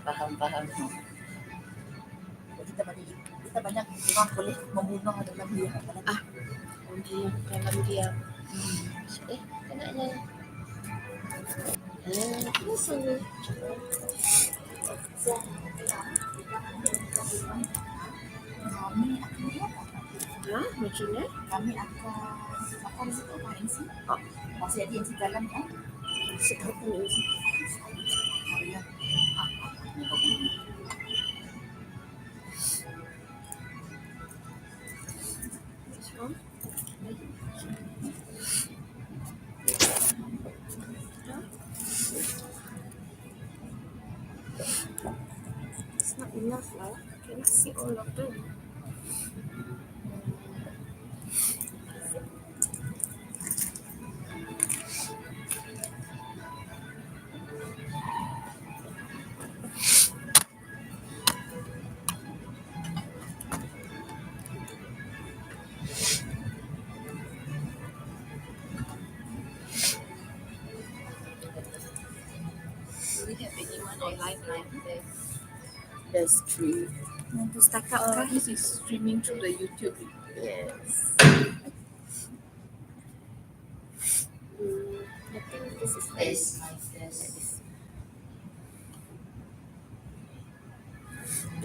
Faham. Kita banyak orang boleh membunuh dalam diam. Membunuh dalam diam. Kenanya. Kenapa ni? Macam ni? Kami akan MC. Masih ada MC dalam kan? Sekarang ni. It's not enough lah. Can I see all of them? Do we have anyone online like that? There's 3. Untuk setakat This is streaming through the YouTube. Yes. I think this is nice.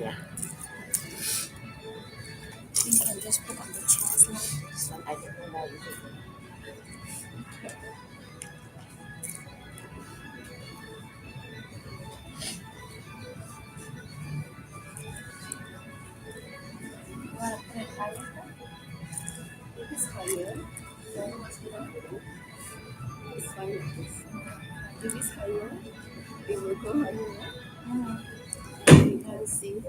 Yeah. I think I can just put on the chairs lah. This one I don't know why is it. It is higher. It's fine like this. If it's higher, it will go higher. You can see.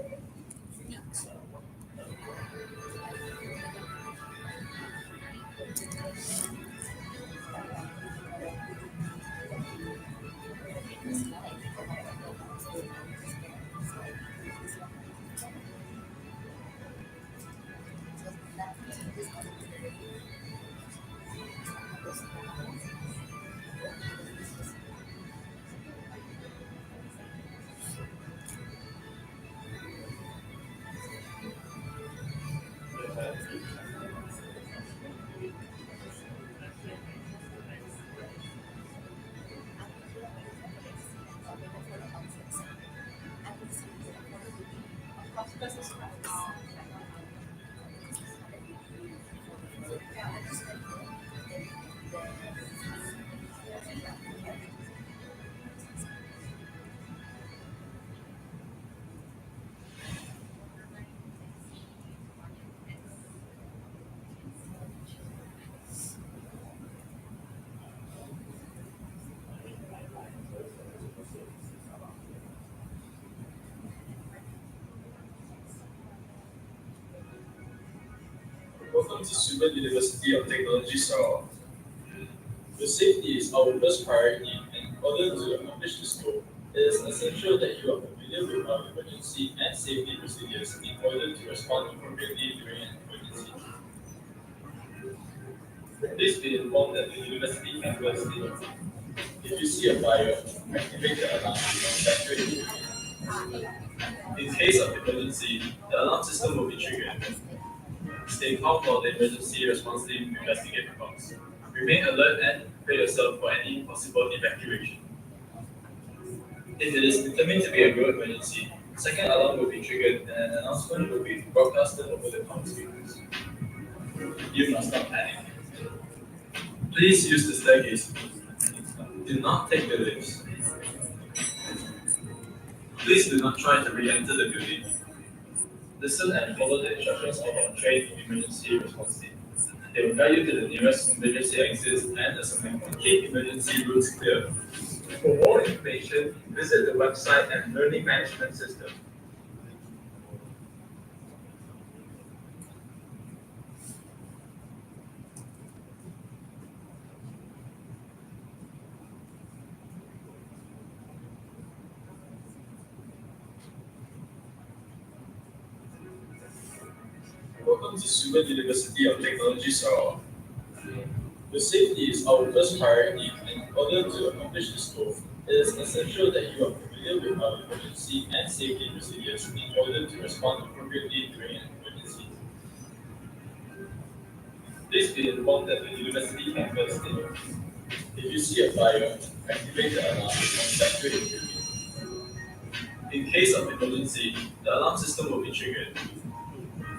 Welcome to Swinburne University of Technology, Sarawak. Your safety is our first priority, and in order to accomplish this goal, it is essential that you are familiar with our emergency and safety procedures in order to respond appropriately during an emergency. Please be informed that the university campus, if you see a fire, activate the alarm and evacuate. In case of emergency, the alarm system will be triggered. Stay calm while the emergency response team investigate the cause. Remain alert and prepare yourself for any possible evacuation. If it is determined to be a road emergency, the second alarm will be triggered and an announcement will be broadcasted over the comm speakers. You must not panic. Please use the staircase. Do not take the lifts. Please do not try to re-enter the building. Listen and follow the instructions of our trained emergency response team. They will guide you to the nearest emergency exits and assign keep emergency routes clear. For more information, visit the website and learning management system. Welcome to Swinburne University of Technology, Sarawak. Your safety is our first priority, and in order to accomplish this goal, it is essential that you are familiar familiar with our emergency and safety procedures in order to respond appropriately during an emergency. Please be informed that the university campus if you see a fire, activate the alarm and evacuate immediately. In case of emergency, the alarm system will be triggered.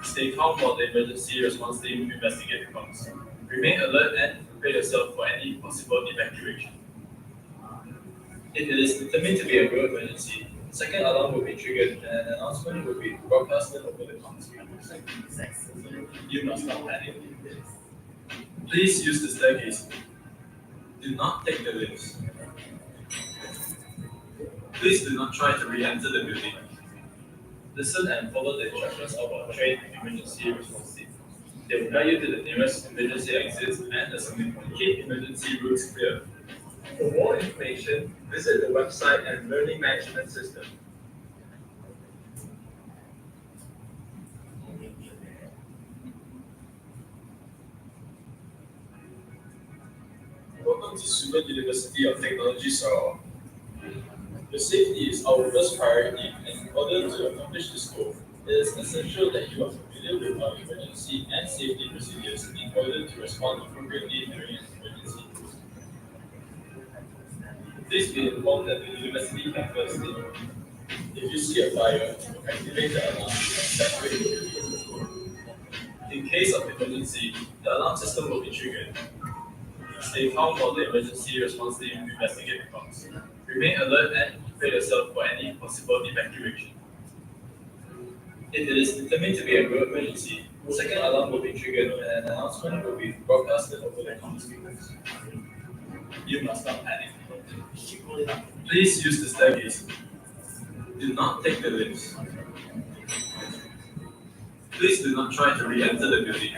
Stay calm while the emergency response team investigate the cause. Remain alert and prepare yourself for any possible evacuation. If it is determined to be a real emergency, the second alarm will be triggered and an announcement will be broadcasted over the comm speakers. You must not panic. Please use the staircase. Do not take the lifts. Please do not try to re-enter the building. Listen and follow the instructions of our trained emergency response team. They will guide you to the nearest emergency exits and assembly point. Keep emergency routes clear. For more information, visit the website and learning management system. Welcome to Swinburne University of Technology, Sarawak. Your safety is our first priority, and in order to accomplish this goal, it is essential that you are familiar with our emergency and safety procedures in order to respond appropriately during an emergency. Please be informed that the university campus if you see a fire, activate the alarm and evacuate immediately. In case of emergency, the alarm system will be triggered. Stay calm while the emergency response team investigate the cause. Remain alert and prepare yourself for any possible evacuation. If it is determined to be a real emergency, the second alarm will be triggered and an announcement will be broadcasted over the comm speakers. You must not panic. Please use the staircase. Do not take the lifts. Please do not try to re-enter the building.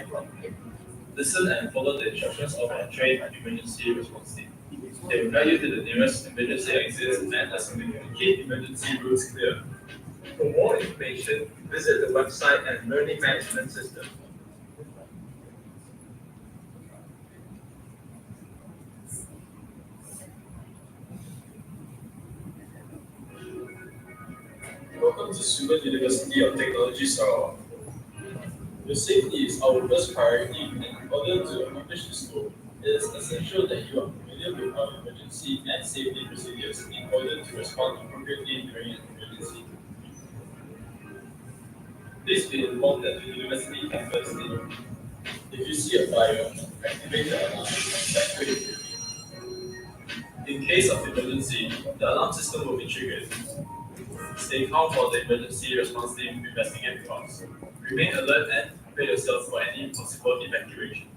Listen and follow the instructions of our trained emergency response team. They will guide you to the nearest emergency exits and assembly point. Keep emergency routes clear. For more information, visit the website and learning management system. Welcome to Swinburne University of Technology, Sarawak. Your safety is our first priority, and in order to accomplish this goal, it is essential that you are familiar with our emergency and safety procedures in order to respond appropriately during an emergency. Please be informed that the university campus if you see a fire, activate the alarm and evacuate immediately. In case of emergency, the alarm system will be triggered. Stay calm while the emergency response team investigate the cause. Remain alert and prepare yourself for any possible evacuation.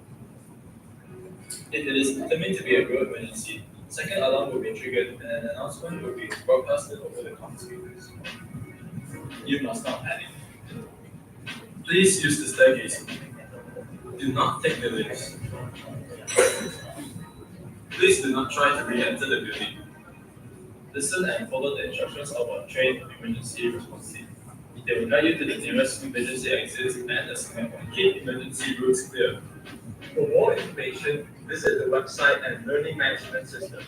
If it is determined to be a real emergency, the second alarm will be triggered and an announcement will be broadcasted over the comm speakers. You must not panic. Please use the staircase. Do not take the lifts. Please do not try to re-enter the building. Listen and follow the instructions of our trained emergency response team. They will guide you to the nearest emergency exits and assembly point. Keep emergency routes clear. For more information, visit the website and learning management system.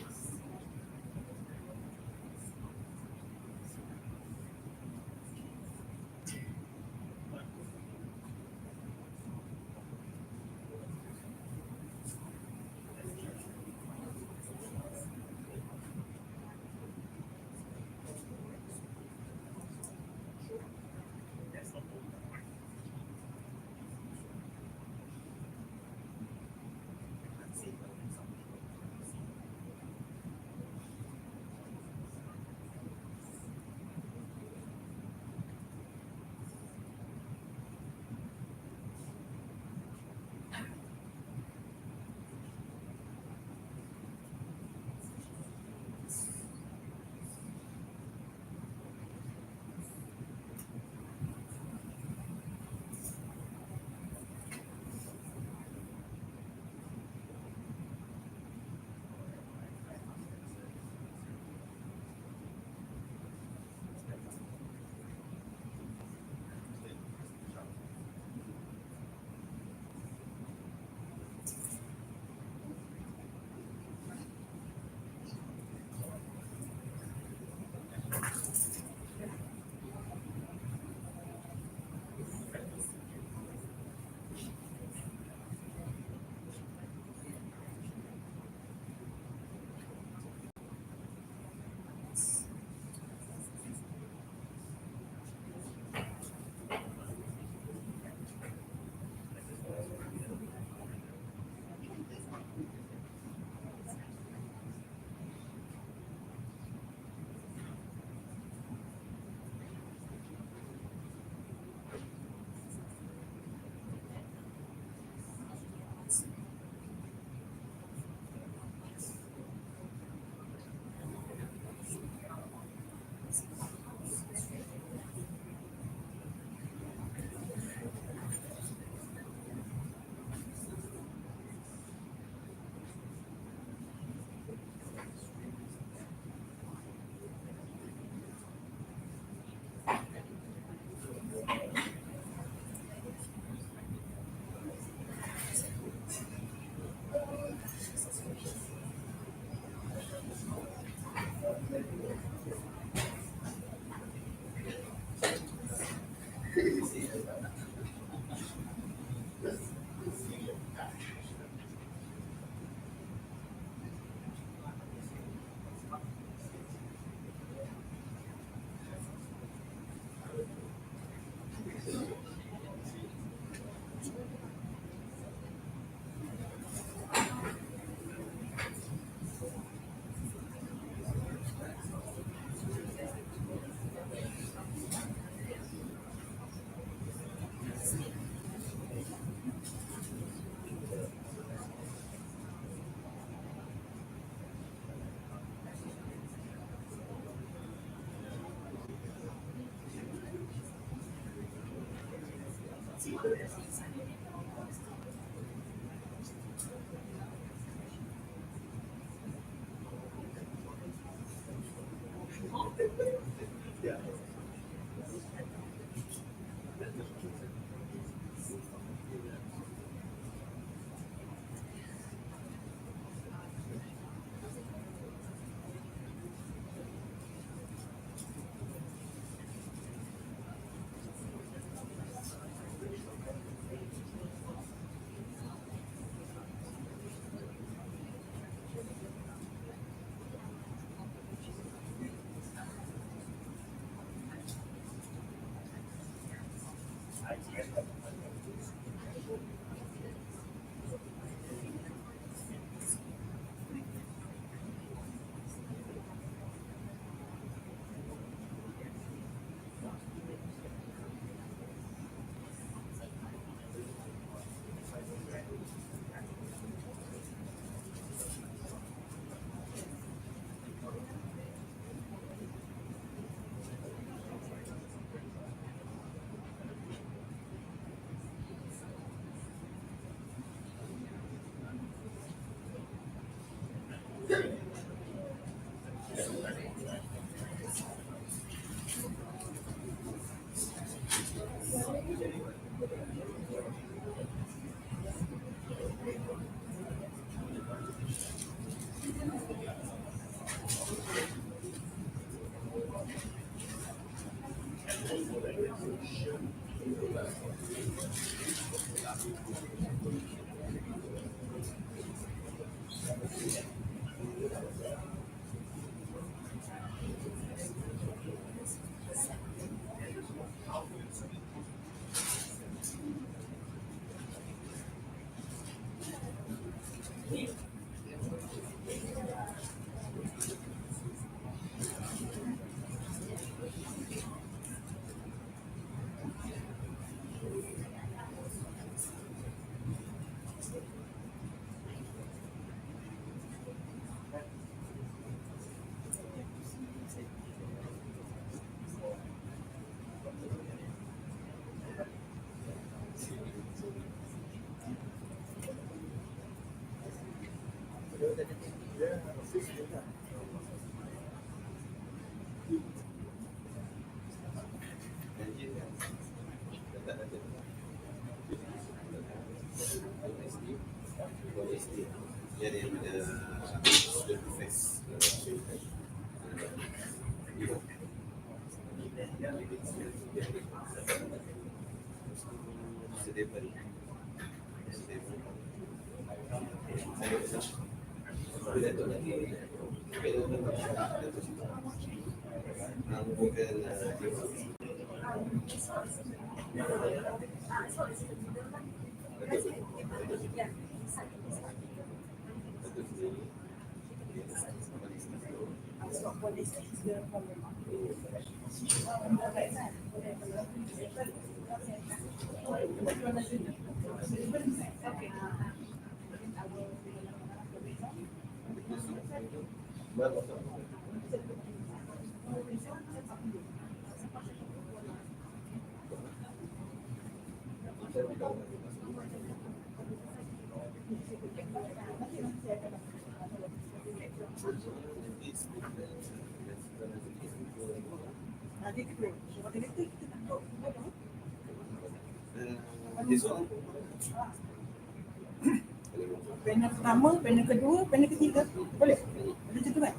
Pena pertama, pena kedua, pena ketiga. Boleh? Ada macam tu kan?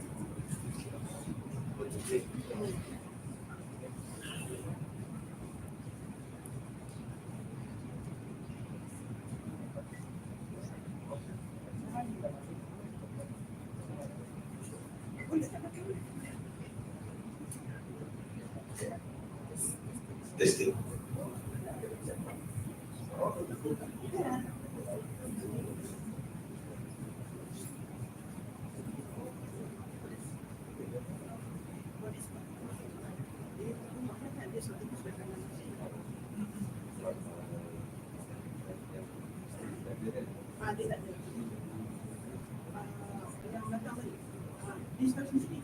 Testing. Dia tak ada. Yang datang tadi. Dia start sendiri.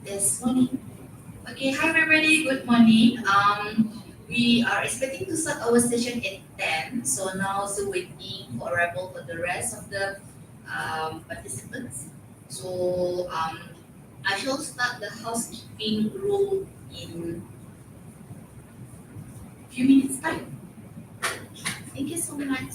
Yes, morning. Okay, hi everybody, good morning. We are expecting to start our session at 10, so now still waiting for arrival for the rest of the participants. So I shall start the housekeeping role in few minutes time. Thank you so much.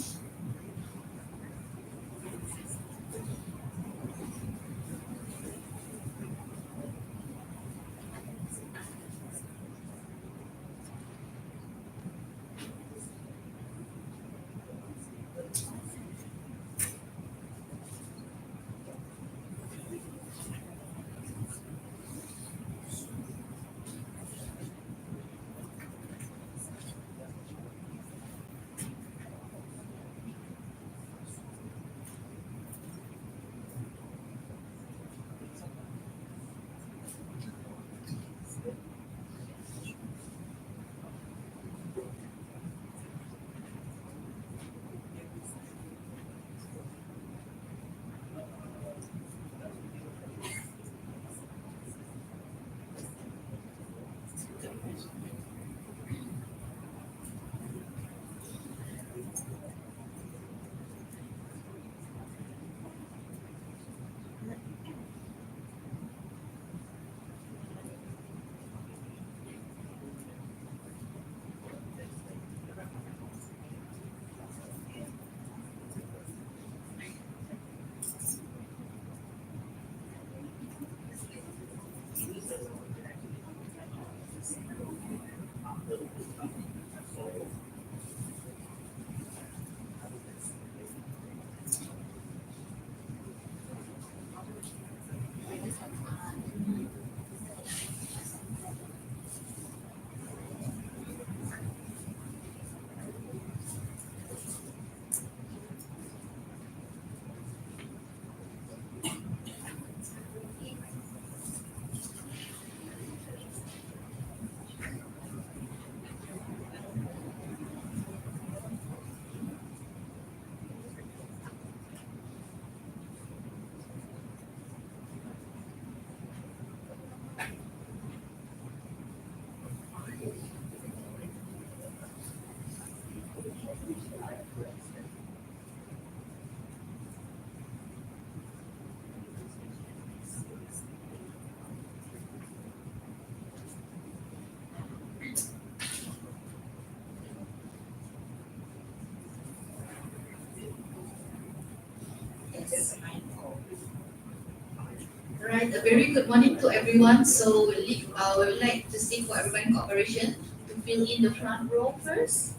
Alright, a very good morning to everyone. So we would like to seek for everyone cooperation to fill in the front row first.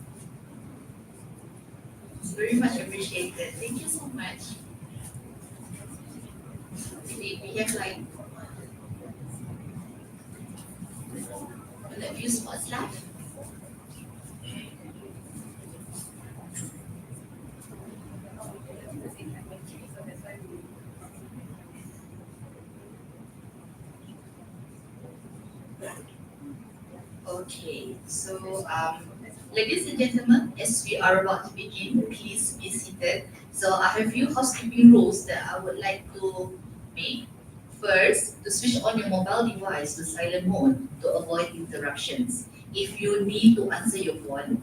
It's very much appreciated. Thank you so much. We have like a few spots left. Okay, so ladies and gentlemen, as we are about to begin, please be seated. So I have a few housekeeping rules that I would like to make. First, to switch on your mobile device to silent mode to avoid interruptions. If you need to answer your phone,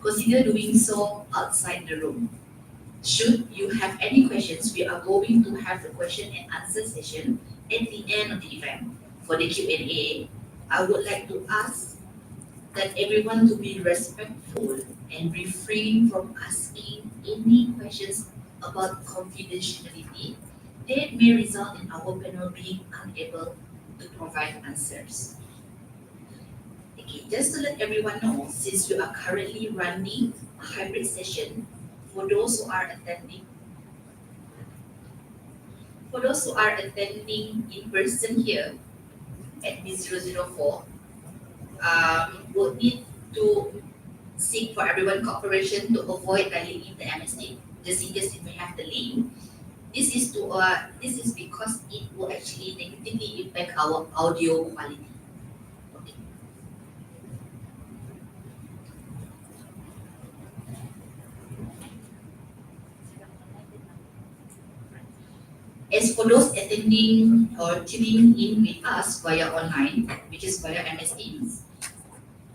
consider doing so outside the room. Should you have any questions, we are going to have the question and answer session at the end of the event. For the Q&A, I would like to ask that everyone to be respectful and refrain from asking any questions about confidentiality that may result in our panel being unable to provide answers. Okay, just to let everyone know, since we are currently running a hybrid session, for those who are attending, in person here at B004, would need to seek for everyone cooperation to avoid dialing in the MS Team, just in case if we have the link. This is because it will actually negatively impact our audio quality. Okay. As for those attending or tuning in with us via online, which is via MS Teams,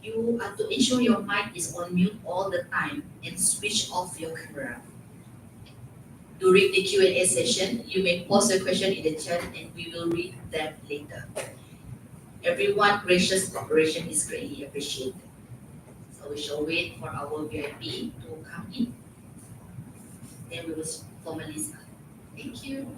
you are to ensure your mic is on mute all the time and switch off your camera. During the Q&A session, you may post your question in the chat and we will read them later. Everyone's gracious cooperation is greatly appreciated. So we shall wait for our VIP to come in. Then we will formally start. Thank you.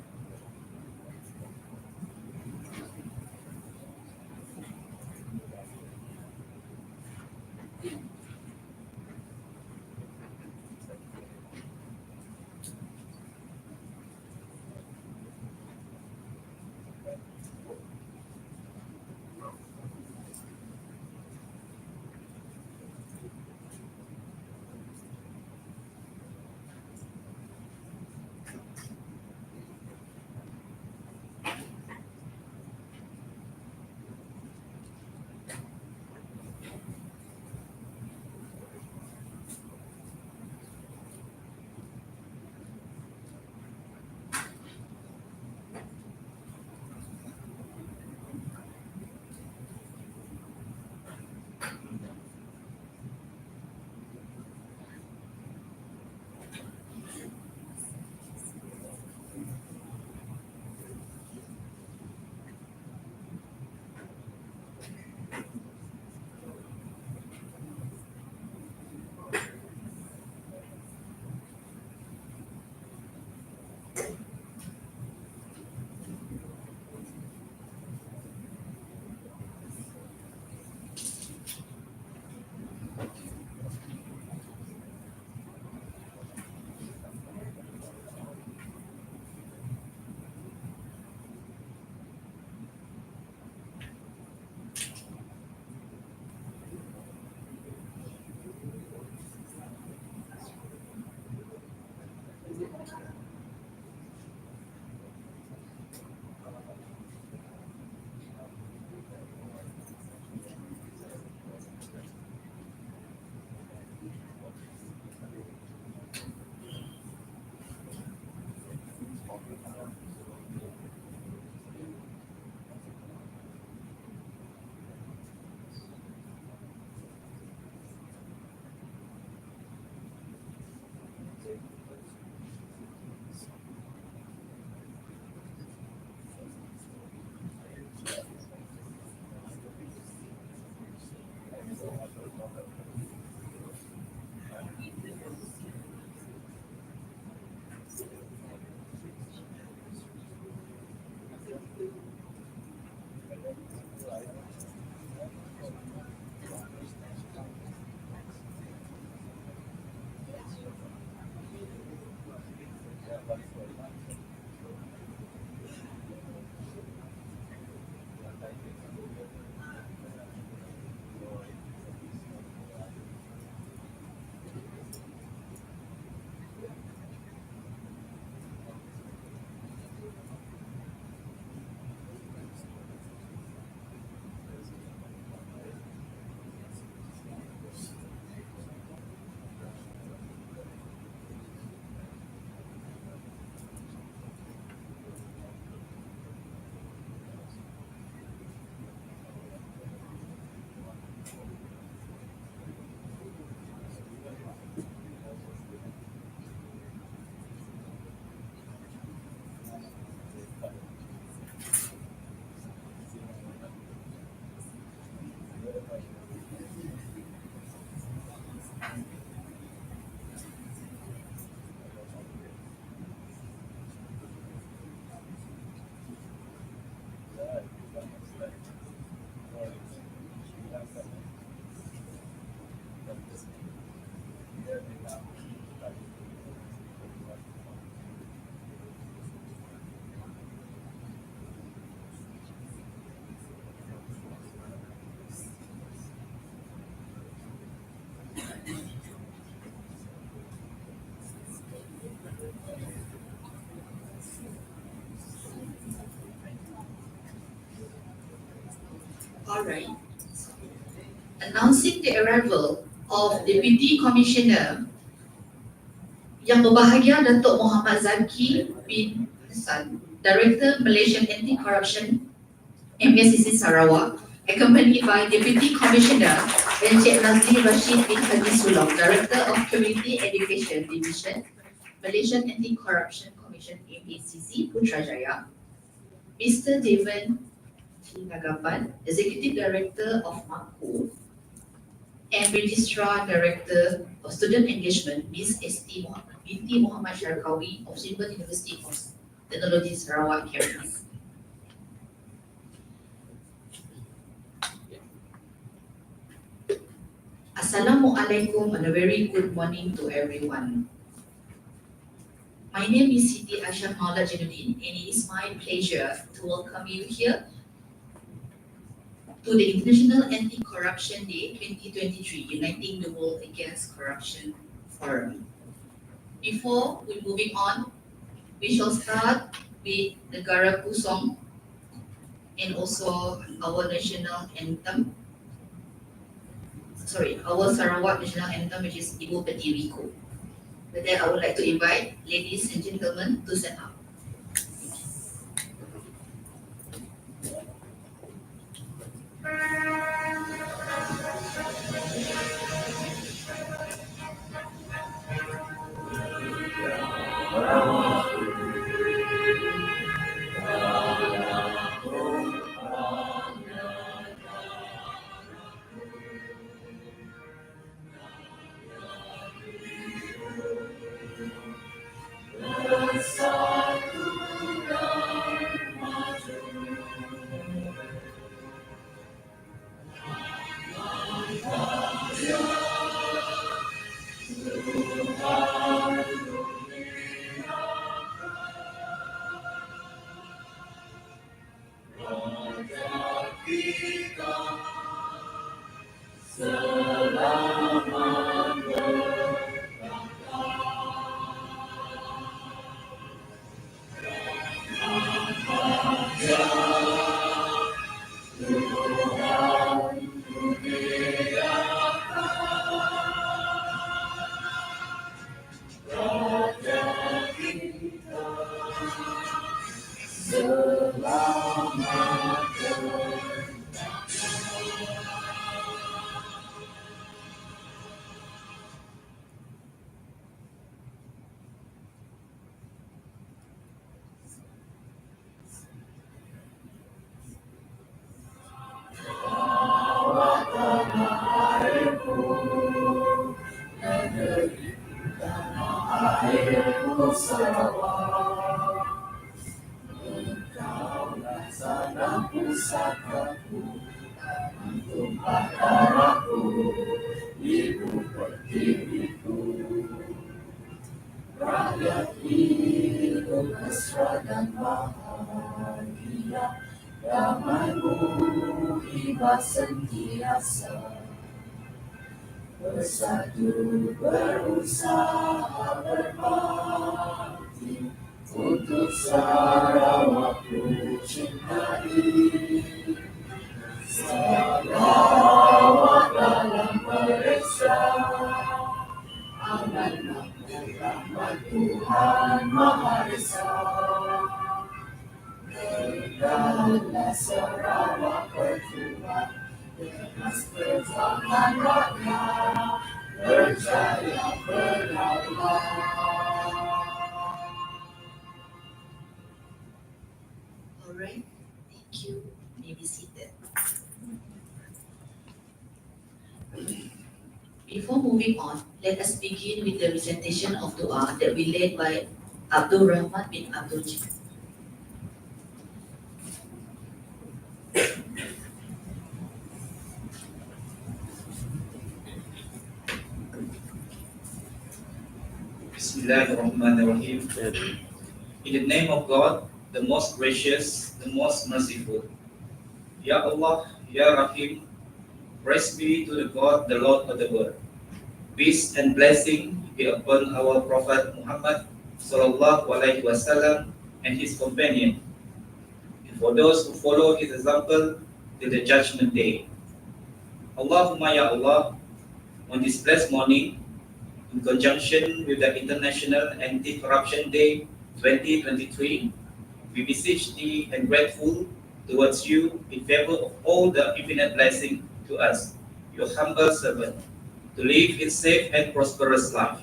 Alright. Announcing the arrival of Deputy Commissioner Yang Berbahagia Datuk Muhammad Zaki bin Hassan, Director Malaysian Anti-Corruption MSCC Sarawak, accompanied by Deputy Commissioner Encik Nazli Rashid bin Haji Sulong, Director of Community Education Division, Malaysian Anti-Corruption Commission MACC Putrajaya, Mr. Devan Nagapan, Executive Director of MAKU, and Registrar Director of Student Engagement, Ms. S.T. Binti Muhammad Syarkawi of Swinburne University of Technology Sarawak campus. Assalamualaikum and a very good morning to everyone. My name is Siti Asha Maulad Jainuddin, and it is my pleasure to welcome you here to the International Anti-Corruption Day 2023, Uniting the World Against Corruption Forum. Before we moving on, we shall start with the Negara Pusong and also our national anthem. Our Sarawak national anthem, which is Ibu Pertiwiku. With that, I would like to invite ladies and gentlemen to stand up. Sarawak, engkaulah sana pusakaku, tumpah darahku, ibu pertiwiku. Rakyat hidup mesra dan bahagia, damaimu hibah sentiasa. Bersatu berusaha berbakti untuk Sarawak ku cintai. Sarawak dalam periksa, amanah rahmat Tuhan Maha Esa. Tegaklah Sarawak berjuang, dengan perjuangan rakyat, berjaya berdaulat. Alright, thank you. May be seated. Before moving on, let us begin with the recitation of dua that we led by Abdul Rahman bin Abdul Jabbar. Bismillahirrahmanirrahim. In the name of God, the most gracious, the most merciful. Ya Allah, Ya Rahim, praise be to the God, the Lord of the world. Peace and blessing be upon our Prophet Muhammad sallallahu alaihi wasallam and his companion, and for those who follow his example till the judgment day. Allahumma ya Allah, on this blessed morning, in conjunction with the International Anti-Corruption Day 2023, we beseech thee and grateful towards you in favor of all the infinite blessing to us, your humble servant, to live in safe and prosperous life.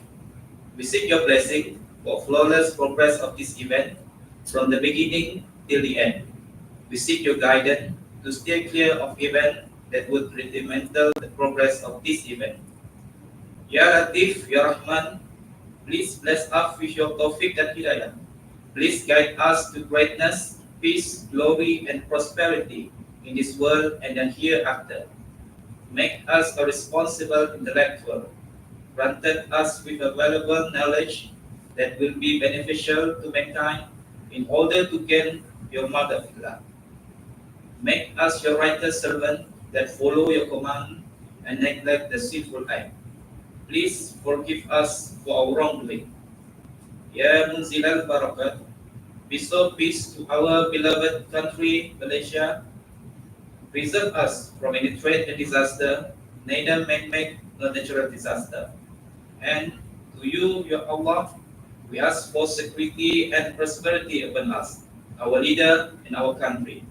We seek your blessing for flawless progress of this event from the beginning till the end. We seek your guidance to steer clear of events that would detrimental the progress of this event. Ya Latif, Ya Rahman, please bless us with your taufiq and hidayah. Please guide us to greatness, peace, glory, and prosperity in this world and then hereafter. Make us a responsible intellectual. Granted us with a valuable knowledge that will be beneficial to mankind in order to gain your mother fillah. Make us your righteous servant that follow your command and neglect the sinful act. Please forgive us for our wrongdoing. Ya Munzilal Barakat, bestow peace to our beloved country, Malaysia. Preserve us from any threat and disaster, neither man-made nor natural disaster. And to you, Ya Allah, we ask for security and prosperity upon us, our leader, and our country.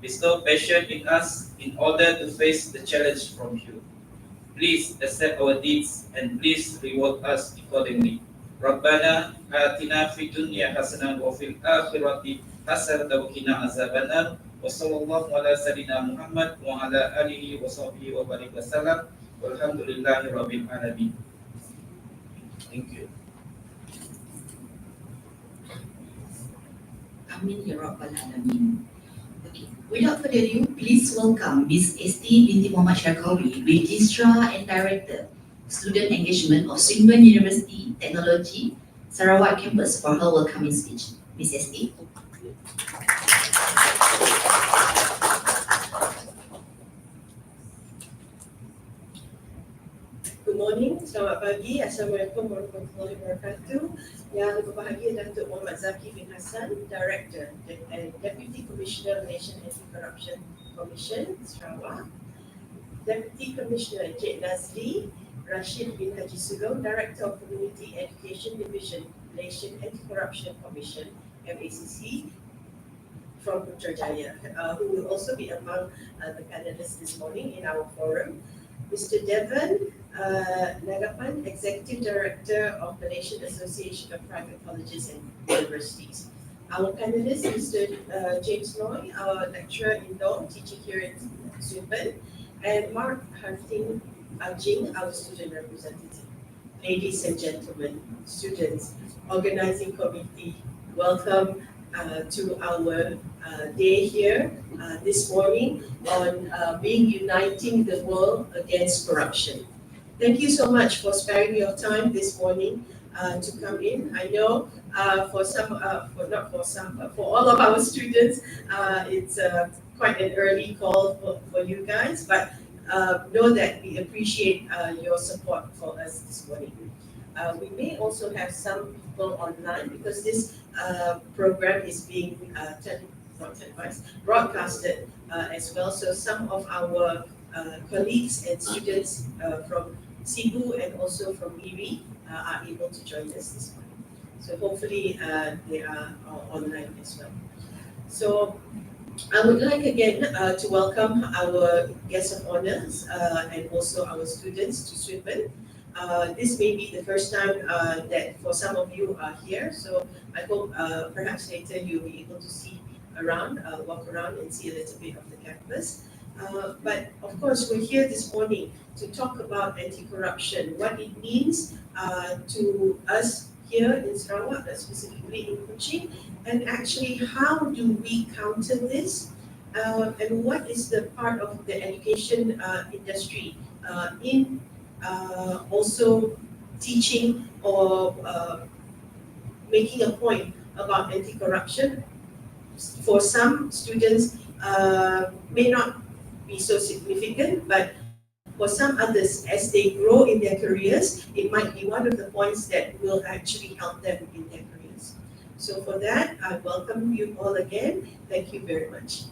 Bestow patience in us in order to face the challenge from you. Please accept our deeds and please reward us accordingly. Rabbana atina fid dunya hasanah wa fil akhirati hasanah wa qina azabannar. Wa sallallahu ala sayyidina Muhammad wa ala alihi wa sahbihi wa barik wasallam. Walhamdulillahi rabbil alamin. Thank you. Amin ya Rabbal Alamin. Okay. Without further ado, please welcome Ms. Esti binti Muhammad Syarkawi, Registrar and Director, Student Engagement of Swinburne University Technology, Sarawak Campus for her welcoming speech. Ms. Esti. Good morning, selamat pagi, Assalamualaikum warahmatullahi wabarakatuh. Yang berbahagia Datuk Muhammad Zaki bin Hassan, Director and Deputy Commissioner Malaysian Anti-Corruption Commission, Sarawak. Deputy Commissioner Encik Nazli Rashid bin Haji Sugong, Director of Community Education Division, Malaysian Anti-Corruption Commission, MACC, from Putrajaya, who will also be among the panelists this morning in our forum. Mr. Devon Nagapan, Executive Director of Malaysian Association of Private Colleges and Universities. Our panelist, Mr. James Noy, our lecturer in law, teaching here in Swinburne, and Mark Harting Ajing, our student representative. Ladies and gentlemen, students, organizing committee, welcome to our day here this morning on being uniting the world against corruption. Thank you so much for sparing your time this morning to come in. I know for all of our students, it's quite an early call for you guys, but know that we appreciate your support for us this morning. We may also have some people online because this program is being broadcasted as well. So some of our colleagues and students from Cebu and also from Miri are able to join us this morning. So hopefully they are online as well. So I would like again to welcome our guests of honors and also our students to Swinburne. This may be the first time that for some of you are here, so I hope perhaps later you'll be able to see around, walk around and see a little bit of the campus. But of course, we're here this morning to talk about anti-corruption, what it means to us here in Sarawak, specifically in Kuching, and actually how do we counter this, and what is the part of the education industry in also teaching or making a point about anti-corruption. For some students may not be so significant, but for some others, as they grow in their careers, it might be one of the points that will actually help them in their careers. So for that, I welcome you all again. Thank you very much.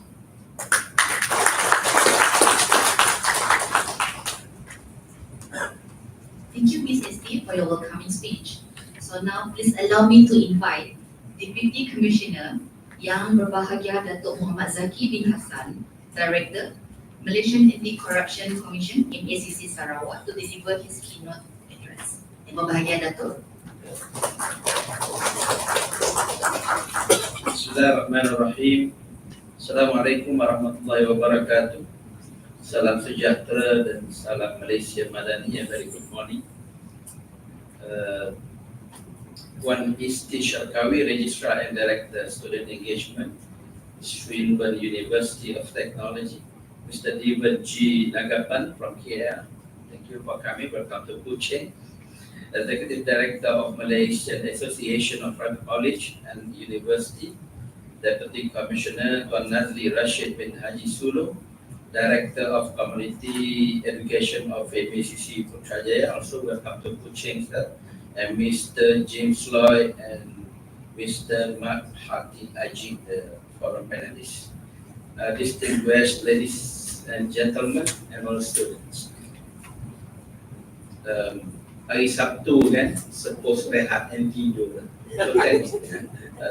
for your welcoming speech. So now please allow me to invite Deputy Commissioner Yang Berbahagia Datuk Muhammad Zaki bin Hassan, Director, Malaysian Anti-Corruption Commission MACC Sarawak, to deliver his keynote address. Yang Berbahagia Datuk. Bismillahirrahmanirrahim. Assalamualaikum warahmatullahi wabarakatuh. Salam sejahtera dan salam Malaysia Madani. Very good morning. One is T. Sharkawi, Registrar and Director, Student Engagement, Swinburne University of Technology. Mr. Devan G. Nagapan from KL. Thank you for coming. Welcome to Kuching. Executive Director of Malaysian Association of Private College and University. Deputy Commissioner Tuan Nazli Rashid bin Haji Sulu, Director of Community Education of MACC Putrajaya. Also welcome to Kuching, sir. And Mr. James Lloyd and Mr. Mark Hati Ajib, the forum panelists. Distinguished ladies and gentlemen and all students. Hari Sabtu kan, suppose rehat and tidur. So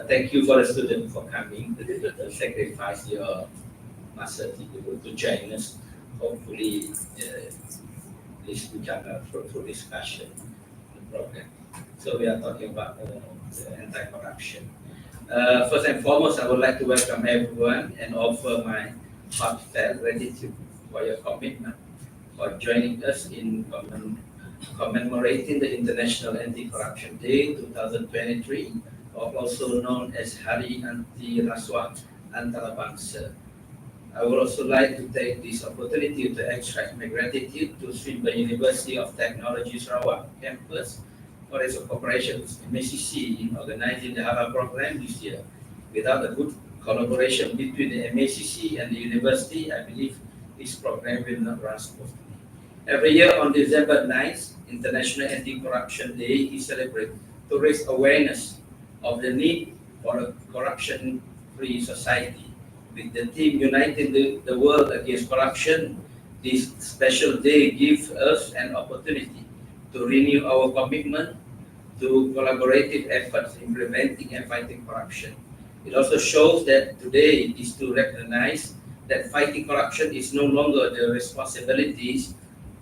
thank you for the student for coming to sacrifice your masa tidur to join us. Hopefully, this become a fruitful discussion program. So we are talking about the anti-corruption. First and foremost, I would like to welcome everyone and offer my heartfelt gratitude for your commitment for joining us in commemorating the International Anti-Corruption Day 2023, or also known as Hari Anti Rasuah Antarabangsa. I would also like to take this opportunity to express my gratitude to Swinburne University of Technology Sarawak campus for its cooperation with MACC in organizing the HARA program this year. Without a good collaboration between the MACC and the university, I believe this program will not run smoothly. Every year on December 9th, International Anti-Corruption Day is celebrated to raise awareness of the need for a corruption-free society. With the theme Uniting the World Against Corruption, this special day gives us an opportunity to renew our commitment to collaborative efforts in preventing and fighting corruption. It also shows that today is to recognize that fighting corruption is no longer the responsibilities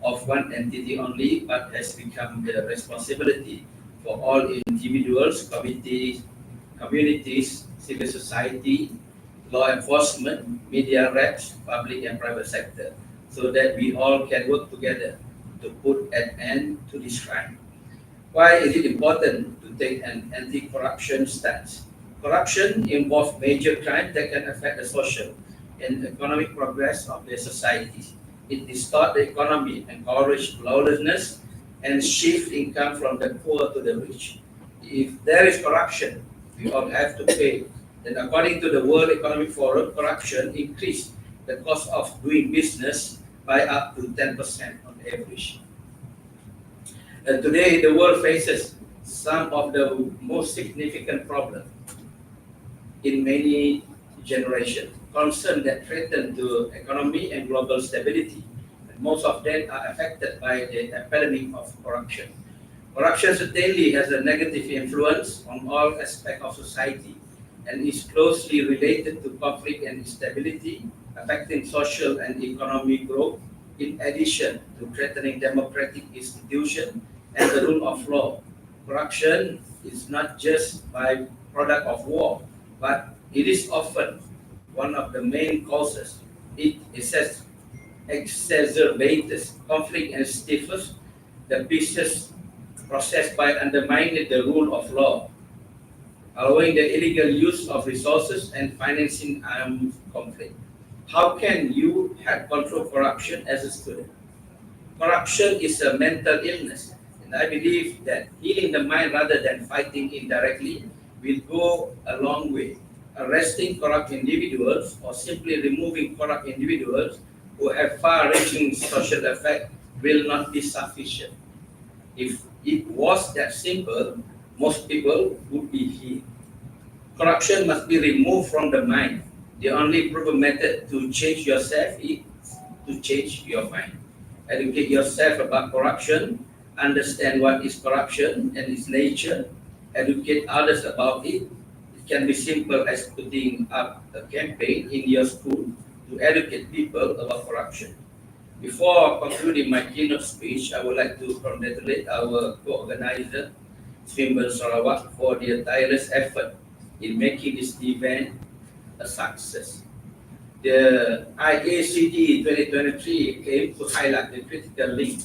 of one entity only, but has become the responsibility for all individuals, communities, civil society, law enforcement, media reps, public and private sector, so that we all can work together to put an end to this crime. Why is it important to take an anti-corruption stance? Corruption involves major crimes that can affect the social and economic progress of their societies. It distorts the economy, encourages lawlessness, and shifts income from the poor to the rich. If there is corruption, we all have to pay. Then according to the World Economic Forum, corruption increased the cost of doing business by up to 10% on average. Today, the world faces some of the most significant problems in many generations, concerns that threaten to economy and global stability. And most of them are affected by the epidemic of corruption. Corruption certainly has a negative influence on all aspects of society and is closely related to conflict and instability, affecting social and economic growth, in addition to threatening democratic institutions and the rule of law. Corruption is not just by product of war, but it is often one of the main causes. It exacerbates conflict and stifles the peace process by undermining the rule of law, allowing the illegal use of resources and financing armed conflict. How can you have control corruption as a student? Corruption is a mental illness, and I believe that healing the mind rather than fighting indirectly will go a long way. Arresting corrupt individuals or simply removing corrupt individuals who have far-reaching social effect will not be sufficient. If it was that simple, most people would be healed. Corruption must be removed from the mind. The only proven method to change yourself is to change your mind. Educate yourself about corruption, understand what is corruption and its nature, educate others about it. It can be simple as putting up a campaign in your school to educate people about corruption. Before concluding my keynote speech, I would like to congratulate our co-organizer, Swinburne Sarawak, for their tireless effort in making this event a success. The IACD 2023 came to highlight the critical link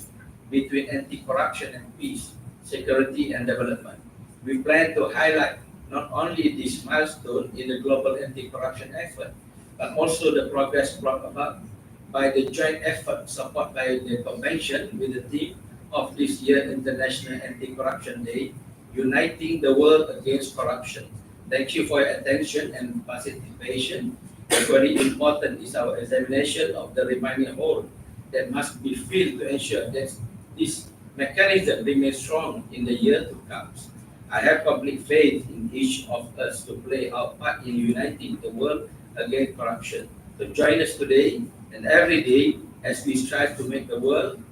between anti-corruption and peace, security, and development. We plan to highlight not only this milestone in the global anti-corruption effort, but also the progress brought about by the joint effort supported by the convention with the theme of this year's International Anti-Corruption Day, Uniting the World Against Corruption. Thank you for your attention and participation. Equally important is our examination of the remaining hole that must be filled to ensure that this mechanism remains strong in the year to come. I have complete faith in each of us to play our part in uniting the world against corruption. So join us today and every day as we strive to make the world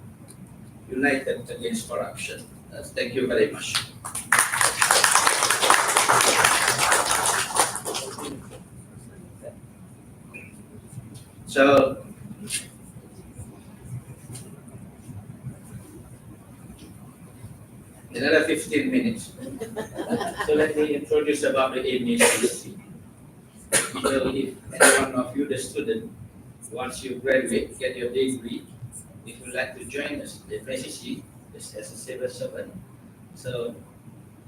united against corruption. Thank you very much. So, another 15 minutes. So let me introduce about the MACC. So if any one of you, the student, once you graduate, get your degree, if you'd like to join us, the MACC is as a civil servant. So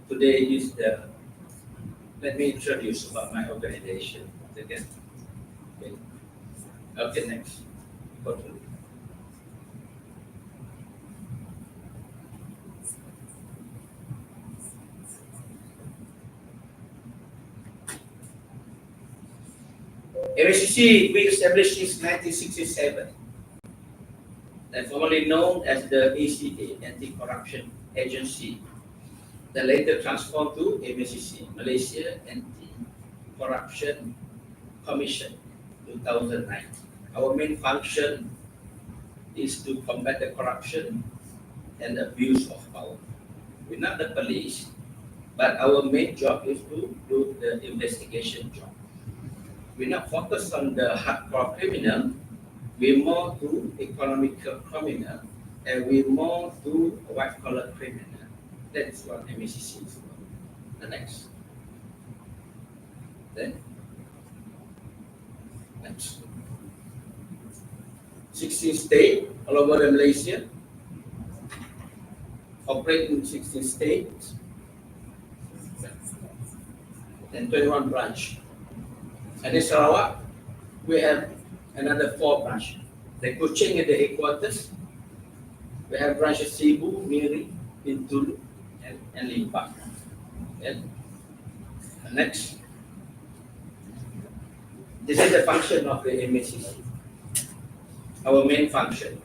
today is the, let me introduce about my organization again. Okay, next. Go to MACC, we established since 1967, and formerly known as the ACA, Anti-Corruption Agency, that later transformed to MACC, Malaysia Anti-Corruption Commission, 2009. Our main function is to combat the corruption and abuse of power. We're not the police, but our main job is to do the investigation job. We're not focused on the hardcore criminal, we're more to economical criminal, and we're more to white-collar criminal. That's what MACC is for. The next. Then, next. 16 states all over Malaysia, operating in 16 states, and 21 branches. And in Sarawak, we have another 4 branches. The Kuching at the headquarters. We have branches Cebu, Miri, Bintulu, and Limbang. And next. This is the function of the MACC. Our main function.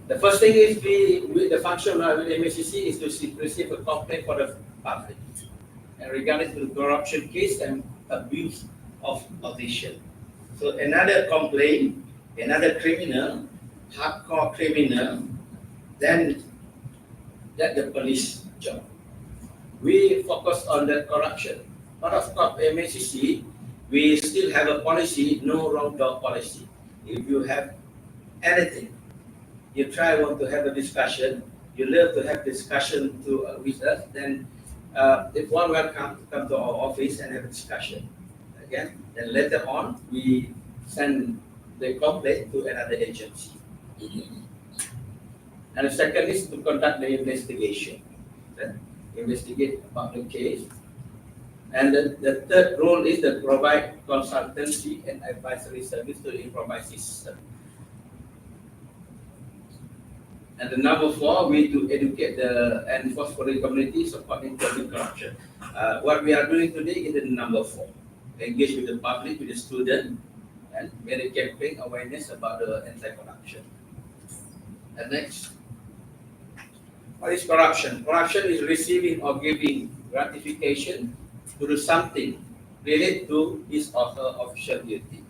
The first thing is the function of the MACC is to receive a complaint for the public regarding to the corruption case and abuse of official. So another complaint, another criminal, hardcore criminal, then that's the police job. We focus on the corruption. But of course, MACC, we still have a policy, no wrong door policy. If you have anything, you want to have a discussion, you love to have discussion with us, then if one will come to our office and have a discussion. Again, then later on, we send the complaint to another agency. And the second is to conduct the investigation. Then investigate about the case. And the third role is to provide consultancy and advisory service to the improvised system. And the number 4, we to educate and foster the community supporting corruption. What we are doing today is the number 4. Engage with the public, with the student, and make a campaign awareness about the anti-corruption. And next. What is corruption? Corruption is receiving or giving gratification to do something related to his or her official duty.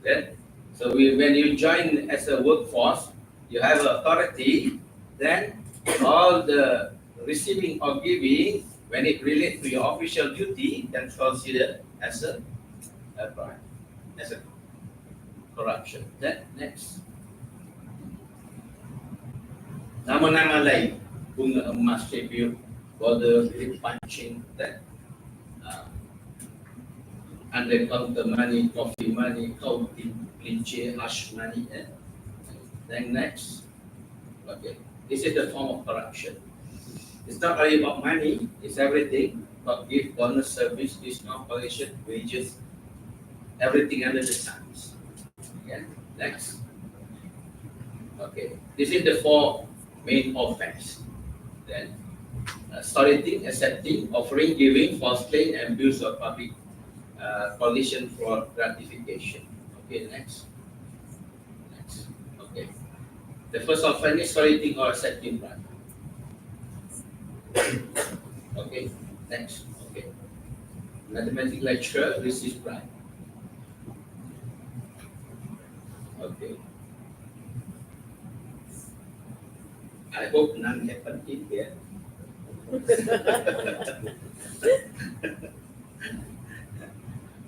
Then, So when you join as a workforce, you have authority, then all the receiving or giving, when it relates to your official duty, then considered as a crime, as a corruption. Then next. Nama-nama lain, bunga emas, tribute, border, punching, that under counter money, coffee money, counting, clincher, hush money, and then next. Okay, this is the form of corruption. It's not only about money, it's everything, but gift, bonus, service, discount, collection, wages, everything under the sun. Okay, next. Okay, this is the four main offense. Then, soliciting, accepting, offering, giving, false claim, and abuse of public condition for gratification. Okay, next. Next. Okay. The first offense is soliciting or accepting bribe. Okay, next. Okay. Mathematics lecturer receives bribe. Okay. I hope none happened in here.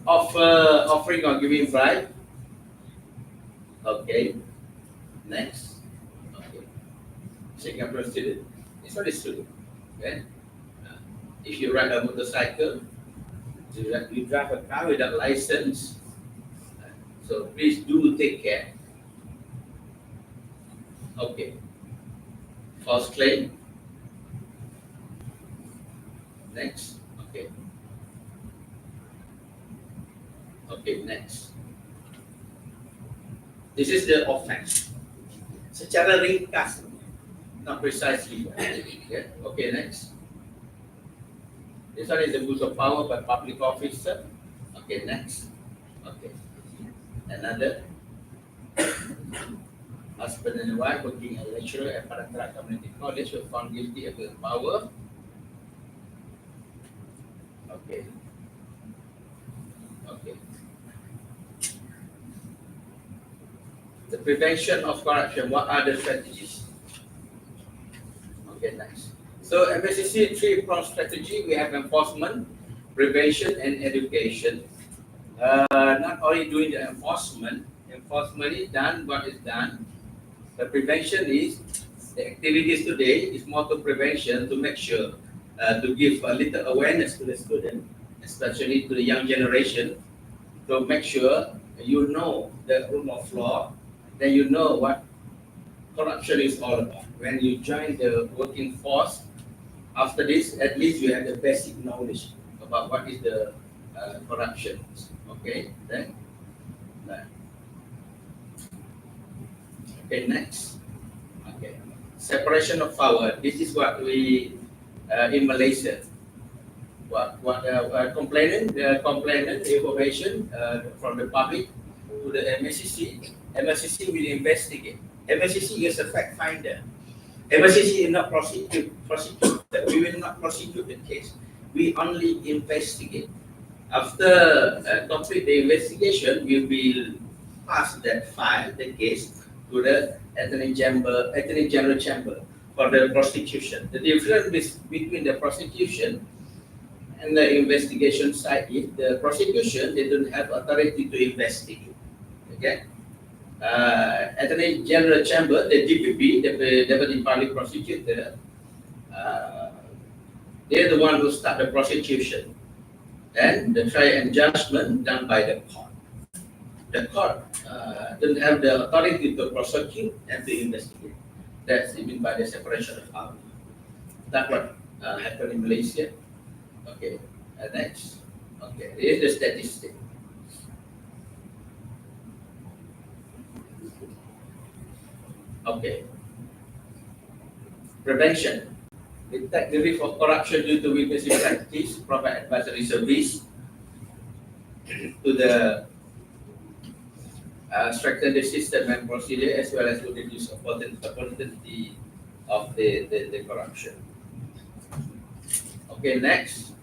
Offering or giving bribe. Okay. Next. Okay. Singapore student. It's not a student. Okay. If you ride a motorcycle, you drive a car without license. So please do take care. Okay. False claim. Next. Okay. Okay, next. This is the offense. Secara ringkas, not precisely. Okay, okay, next. This one is the abuse of power by public officer. Okay, next. Okay. Another. Husband and wife working as lecturer at Antarabangsa Community College were found guilty of abuse of power. Okay. Okay. The prevention of corruption, what are the strategies? Okay, nice. So MSCC three-pronged strategy, we have enforcement, prevention, and education. Not only doing the enforcement is done, what is done. The prevention is, the activities today is more to prevention to make sure, to give a little awareness to the student, especially to the young generation, to make sure you know the rule of law, then you know what corruption is all about. When you join the working force, after this, at least you have the basic knowledge about what is the corruption. Okay, then. Okay, next. Okay, separation of power. This is what we in Malaysia. Complainant information from the public to the MSCC. MSCC will investigate. MSCC is a fact finder. MSCC is not prosecute. We will not prosecute the case. We only investigate. After complete the investigation, we will pass that file, the case, to the Attorney General Chamber for the prosecution. The difference between the prosecution and the investigation side is the prosecution, they don't have authority to investigate. Okay? Attorney General Chamber, the DPP, the Deputy Public Prosecutor, they're the one who start the prosecution. And the trial and judgment done by the court. The court doesn't have the authority to prosecute and to investigate. That's even by the separation of power. That's what happened in Malaysia. Okay, next. Okay, here's the statistic. Okay. Prevention. Detect the risk of corruption due to witnessing practice, provide advisory service to the strengthen the system and procedure as well as to reduce opportunity of the corruption. Okay, next.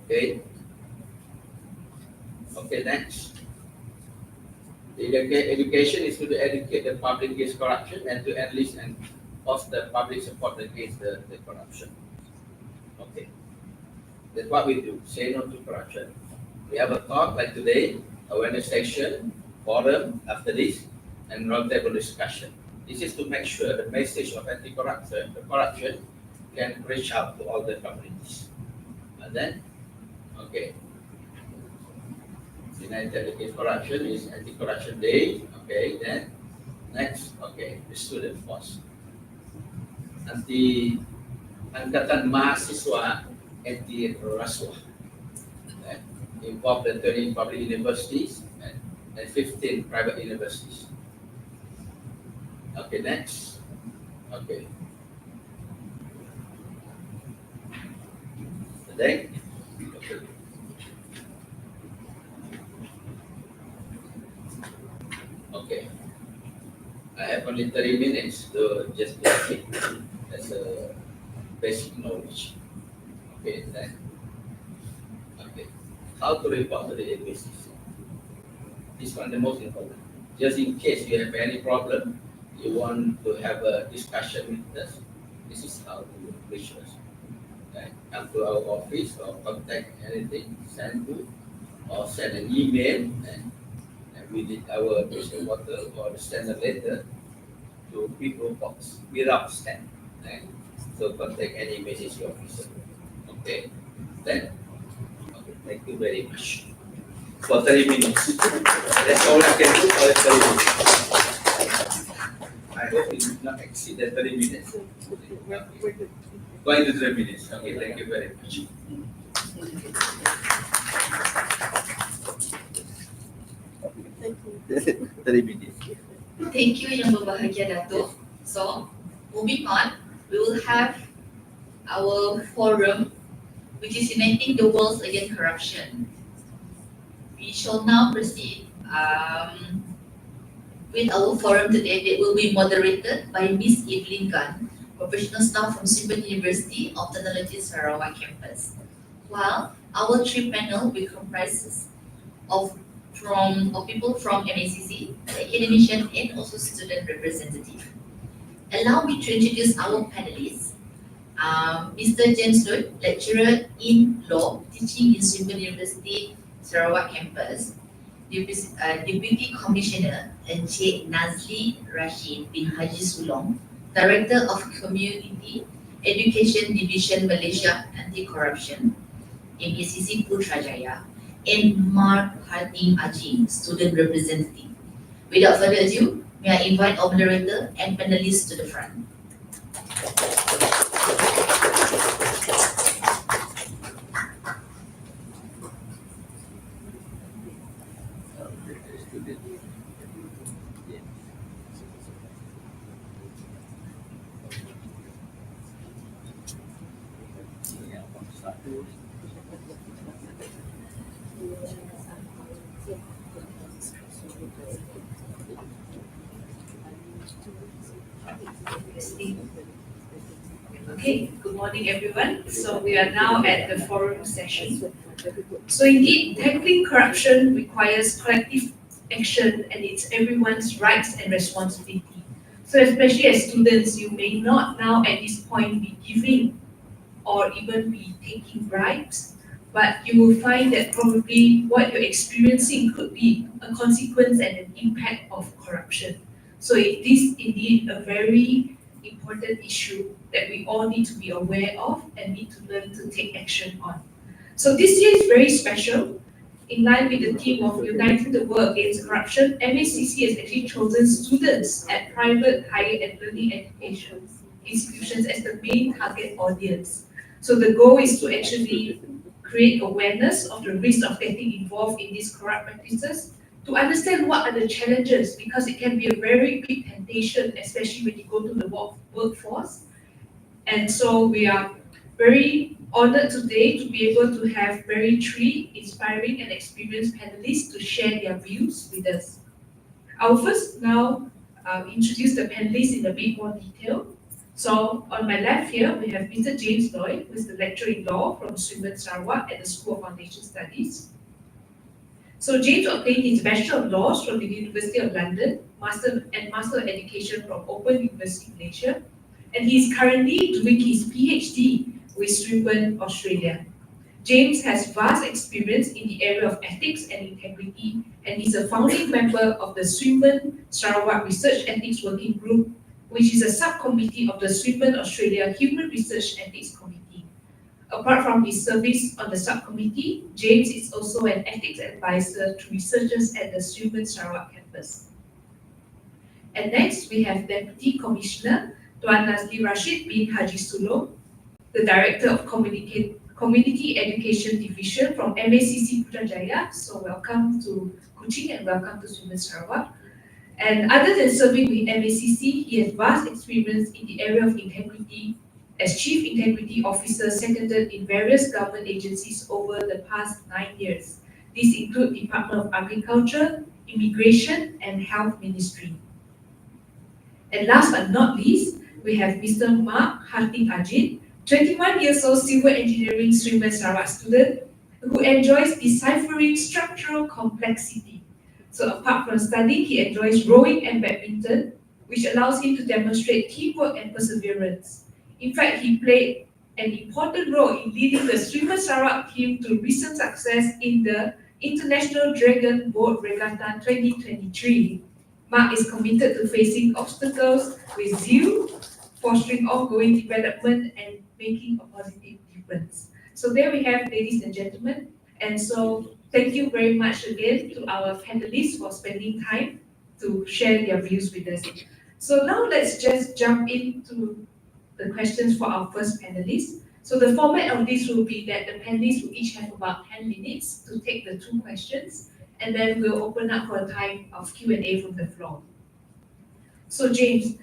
Okay. Okay, next. Education is to educate the public against corruption and to enlist and foster public support against the corruption. Okay. That's what we do. Say no to corruption. We have a talk like today, awareness section, forum after this, and roundtable discussion. This is to make sure the message of anti-corruption, the corruption, can reach out to all the communities. And then, okay. United Against Corruption is Anti-Corruption Day. Okay, then next, okay, the student force. Angkatan Mahasiswa Anti-Rasuah. Involved in 13 public universities and 15 private universities. Okay, next. Okay. Today. Okay. Okay. I have only 30 minutes to just basic as a basic knowledge. Okay, then. Okay. How to report to the ABCC? This one the most important. Just in case you have any problem, you want to have a discussion with us, this is how to reach us. Okay. Come to our office or contact anything, send to or send an email and we did our personal water or send a letter to people box without stamp. Okay. So contact any message officer. Okay. Then, okay, thank you very much. For 30 minutes. That's all I can do for 30 minutes. I hope it will not exceed the 30 minutes. Going to 30 minutes. Okay, thank you very much. Thank you. 30 minutes. Thank you Yang Berbahagia Datuk. So, moving on, we will have our forum, which is Uniting the World Against Corruption. We shall now proceed with our forum today. That will be moderated by Miss Evelyn Gunn, professional staff from Swinburne University of Technology Sarawak campus. While our three panel will comprise of people from MACC, the academician, and also student representative. Allow me to introduce our panelists. Mr. James Lloyd, lecturer in law, teaching in Swinburne University Sarawak campus. Deputy Commissioner Encik Nazli Rashid bin Haji Sulong, Director of Community Education Division Malaysia Anti-Corruption, MACC Putrajaya, and Mark Hatim Ajim, Student Representative. Without further ado, may I invite our moderator and panelists to the front. Okay, good morning everyone. So we are now at the forum session. So indeed, tackling corruption requires collective action and it's everyone's rights and responsibility. So especially as students, you may not now at this point be giving or even be taking bribes, but you will find that probably what you're experiencing could be a consequence and an impact of corruption. So it is indeed a very important issue that we all need to be aware of and need to learn to take action on. So this year is very special. In line with the theme of Uniting the World Against Corruption, MACC has actually chosen students at private higher and learning education institutions as the main target audience. So the goal is to actually create awareness of the risk of getting involved in these corrupt practices, to understand what are the challenges, because it can be a very big temptation, especially when you go to the workforce. And so we are very honored today to be able to have three inspiring and experienced panelists to share their views with us. I will first now introduce the panelists in a bit more detail. So on my left here, we have Mr. James Lloyd, who is the lecturer in law from Swinburne, Sarawak at the School of Foundation Studies. So James obtained his Bachelor of Laws from the University of London, Master of Education from Open University Malaysia, and he is currently doing his PhD with Swinburne, Australia. James has vast experience in the area of ethics and integrity, and is a founding member of the Swinburne Sarawak Research Ethics Working Group, which is a subcommittee of the Swinburne Australia Human Research Ethics Committee. Apart from his service on the subcommittee, James is also an ethics advisor to researchers at the Swinburne Sarawak campus. And next, we have Deputy Commissioner Tuan Nazli Rashid bin Haji Sulo, the Director of Community Education Division from MACC Putrajaya. So welcome to Kuching and welcome to Swinburne Sarawak. And other than serving with MACC, he has vast experience in the area of integrity as Chief Integrity Officer seconded in various government agencies over the past 9 years. These include Department of Agriculture, Immigration, and Health Ministry. And last but not least, we have Mr. Mark Harting Ajit, 21 years old civil engineering Swinburne Sarawak student who enjoys deciphering structural complexity. So apart from studying, he enjoys rowing and badminton, which allows him to demonstrate teamwork and perseverance. In fact, he played an important role in leading the Swinburne Sarawak team to recent success in the International Dragon Boat Regatta 2023. Mark is committed to facing obstacles with zeal, fostering ongoing development and making a positive difference. So there we have, ladies and gentlemen. And so thank you very much again to our panelists for spending time to share their views with us. So now let's just jump into the questions for our first panelist. So the format of this will be that the panelists will each have about 10 minutes to take the 2 questions, and then we'll open up for a time of Q&A from the floor. So James,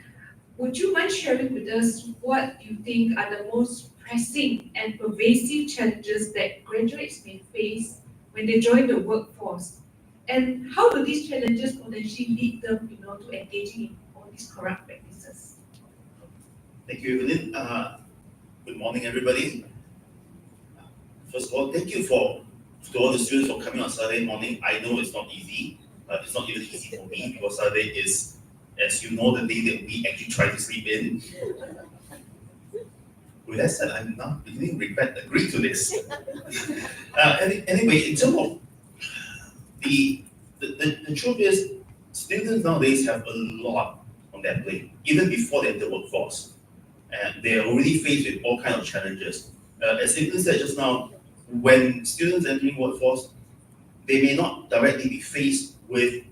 would you mind sharing with us what you think are the most pressing and pervasive challenges that graduates may face when they join the workforce? And how do these challenges potentially lead them, to engaging in all these corrupt practices? Thank you, Evelyn. Good morning, everybody. First of all, thank you to all the students for coming on Saturday morning. I know it's not easy, but it's not even easy for me because Saturday is, as you know, the day that we actually try to sleep in. With that said, I'm now beginning to regret agreeing to this. Anyway, in terms of the truth is, students nowadays have a lot on their plate, even before they enter the workforce. And they are already faced with all kinds of challenges. As Evelyn said just now, when students entering workforce, they may not directly be faced with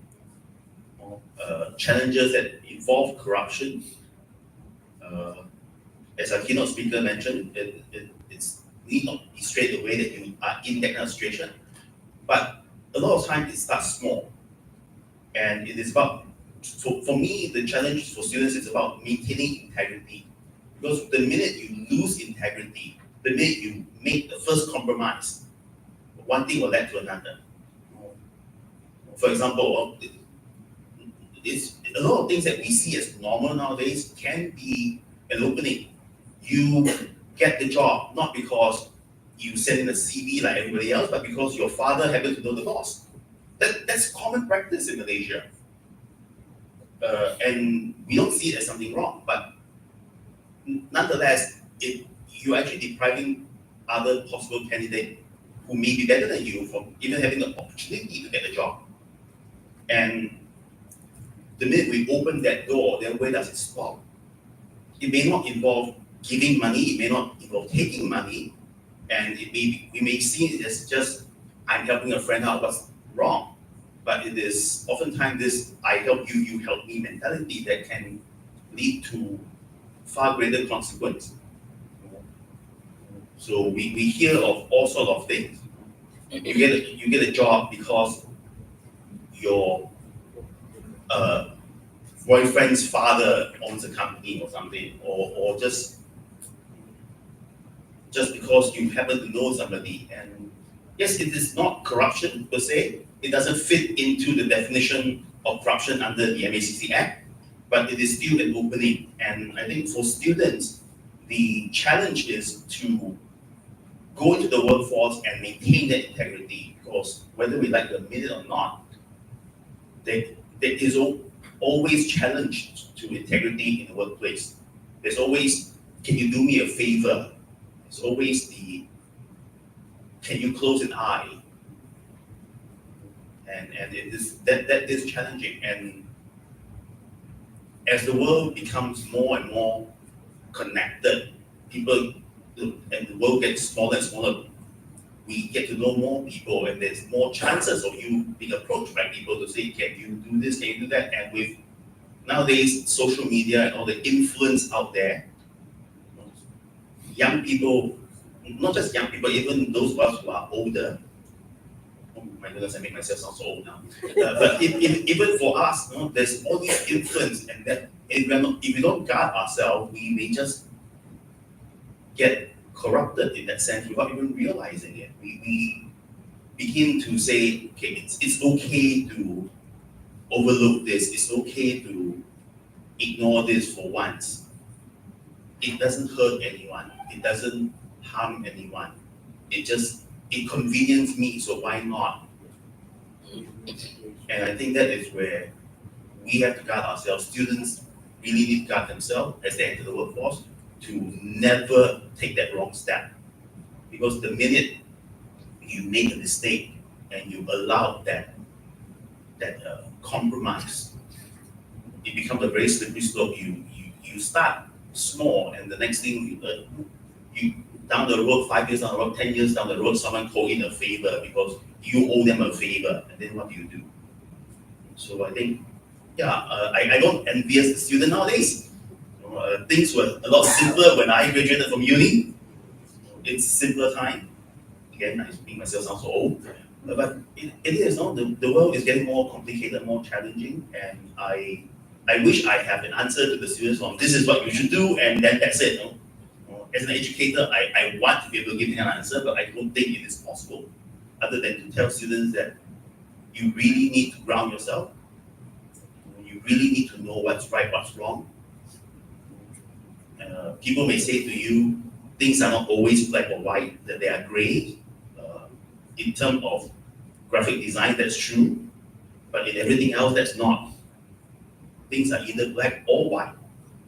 challenges that involve corruption. As our keynote speaker mentioned, it's need not be straight away that you are in that administration, but a lot of times it starts small. And it is about, for me, the challenge for students is about maintaining integrity. Because the minute you lose integrity, the minute you make the first compromise, one thing will lead to another. For example, it's a lot of things that we see as normal nowadays can be an opening. You get the job not because you send in a CV like everybody else, but because your father happens to know the boss. That's common practice in Malaysia. And we don't see it as something wrong, but nonetheless, you're actually depriving other possible candidates who may be better than you from even having the opportunity to get a job. And the minute we open that door, then where does it stop? It may not involve giving money, it may not involve taking money, and we may see it as just, I'm helping a friend out, what's wrong? But it is oftentimes this I help you, you help me mentality that can lead to far greater consequence. So we hear of all sorts of things. You get a job because your boyfriend's father owns a company or something, or just because you happen to know somebody. And yes, it is not corruption per se. It doesn't fit into the definition of corruption under the MACC Act, but it is still an opening. And I think for students, the challenge is to go into the workforce and maintain that integrity, because whether we like to admit it or not, there is always challenge to integrity in the workplace. There's always, can you do me a favor? There's always the, can you close an eye? And it is that is challenging. And as the world becomes more and more connected, people and the world gets smaller and smaller, we get to know more people, and there's more chances of you being approached by people to say, can you do this, can you do that? And with nowadays social media and all the influence out there, young people, not just young people, even those of us who are older, oh my goodness, I make myself sound so old now. But even for us, there's all this influence, and that if we don't guard ourselves, we may just get corrupted in that sense without even realizing it. We begin to say, okay, it's okay to overlook this, it's okay to ignore this for once. It doesn't hurt anyone, it doesn't harm anyone. It inconveniences me, so why not? And I think that is where we have to guard ourselves. Students really need to guard themselves as they enter the workforce, to never take that wrong step. Because the minute you make a mistake and you allow that compromise, it becomes a very slippery slope. You start small, and the next thing you down the road, 5 years down the road, 10 years down the road, someone called in a favor because you owe them a favor, and then what do? So I think, I don't envious the student nowadays. Things were a lot simpler when I graduated from uni. It's simpler time. Again, I make myself sound so old, but it is. The world is getting more complicated, more challenging, and I wish I have an answer to the students on this is what you should do, and then that's it. As an educator, I want to be able to give them an answer, but I don't think it is possible, other than to tell students that you really need to ground yourself. You really need to know what's right, what's wrong. People may say to you, things are not always black or white, that they are gray. In terms of graphic design, that's true, but in everything else, that's not. Things are either black or white.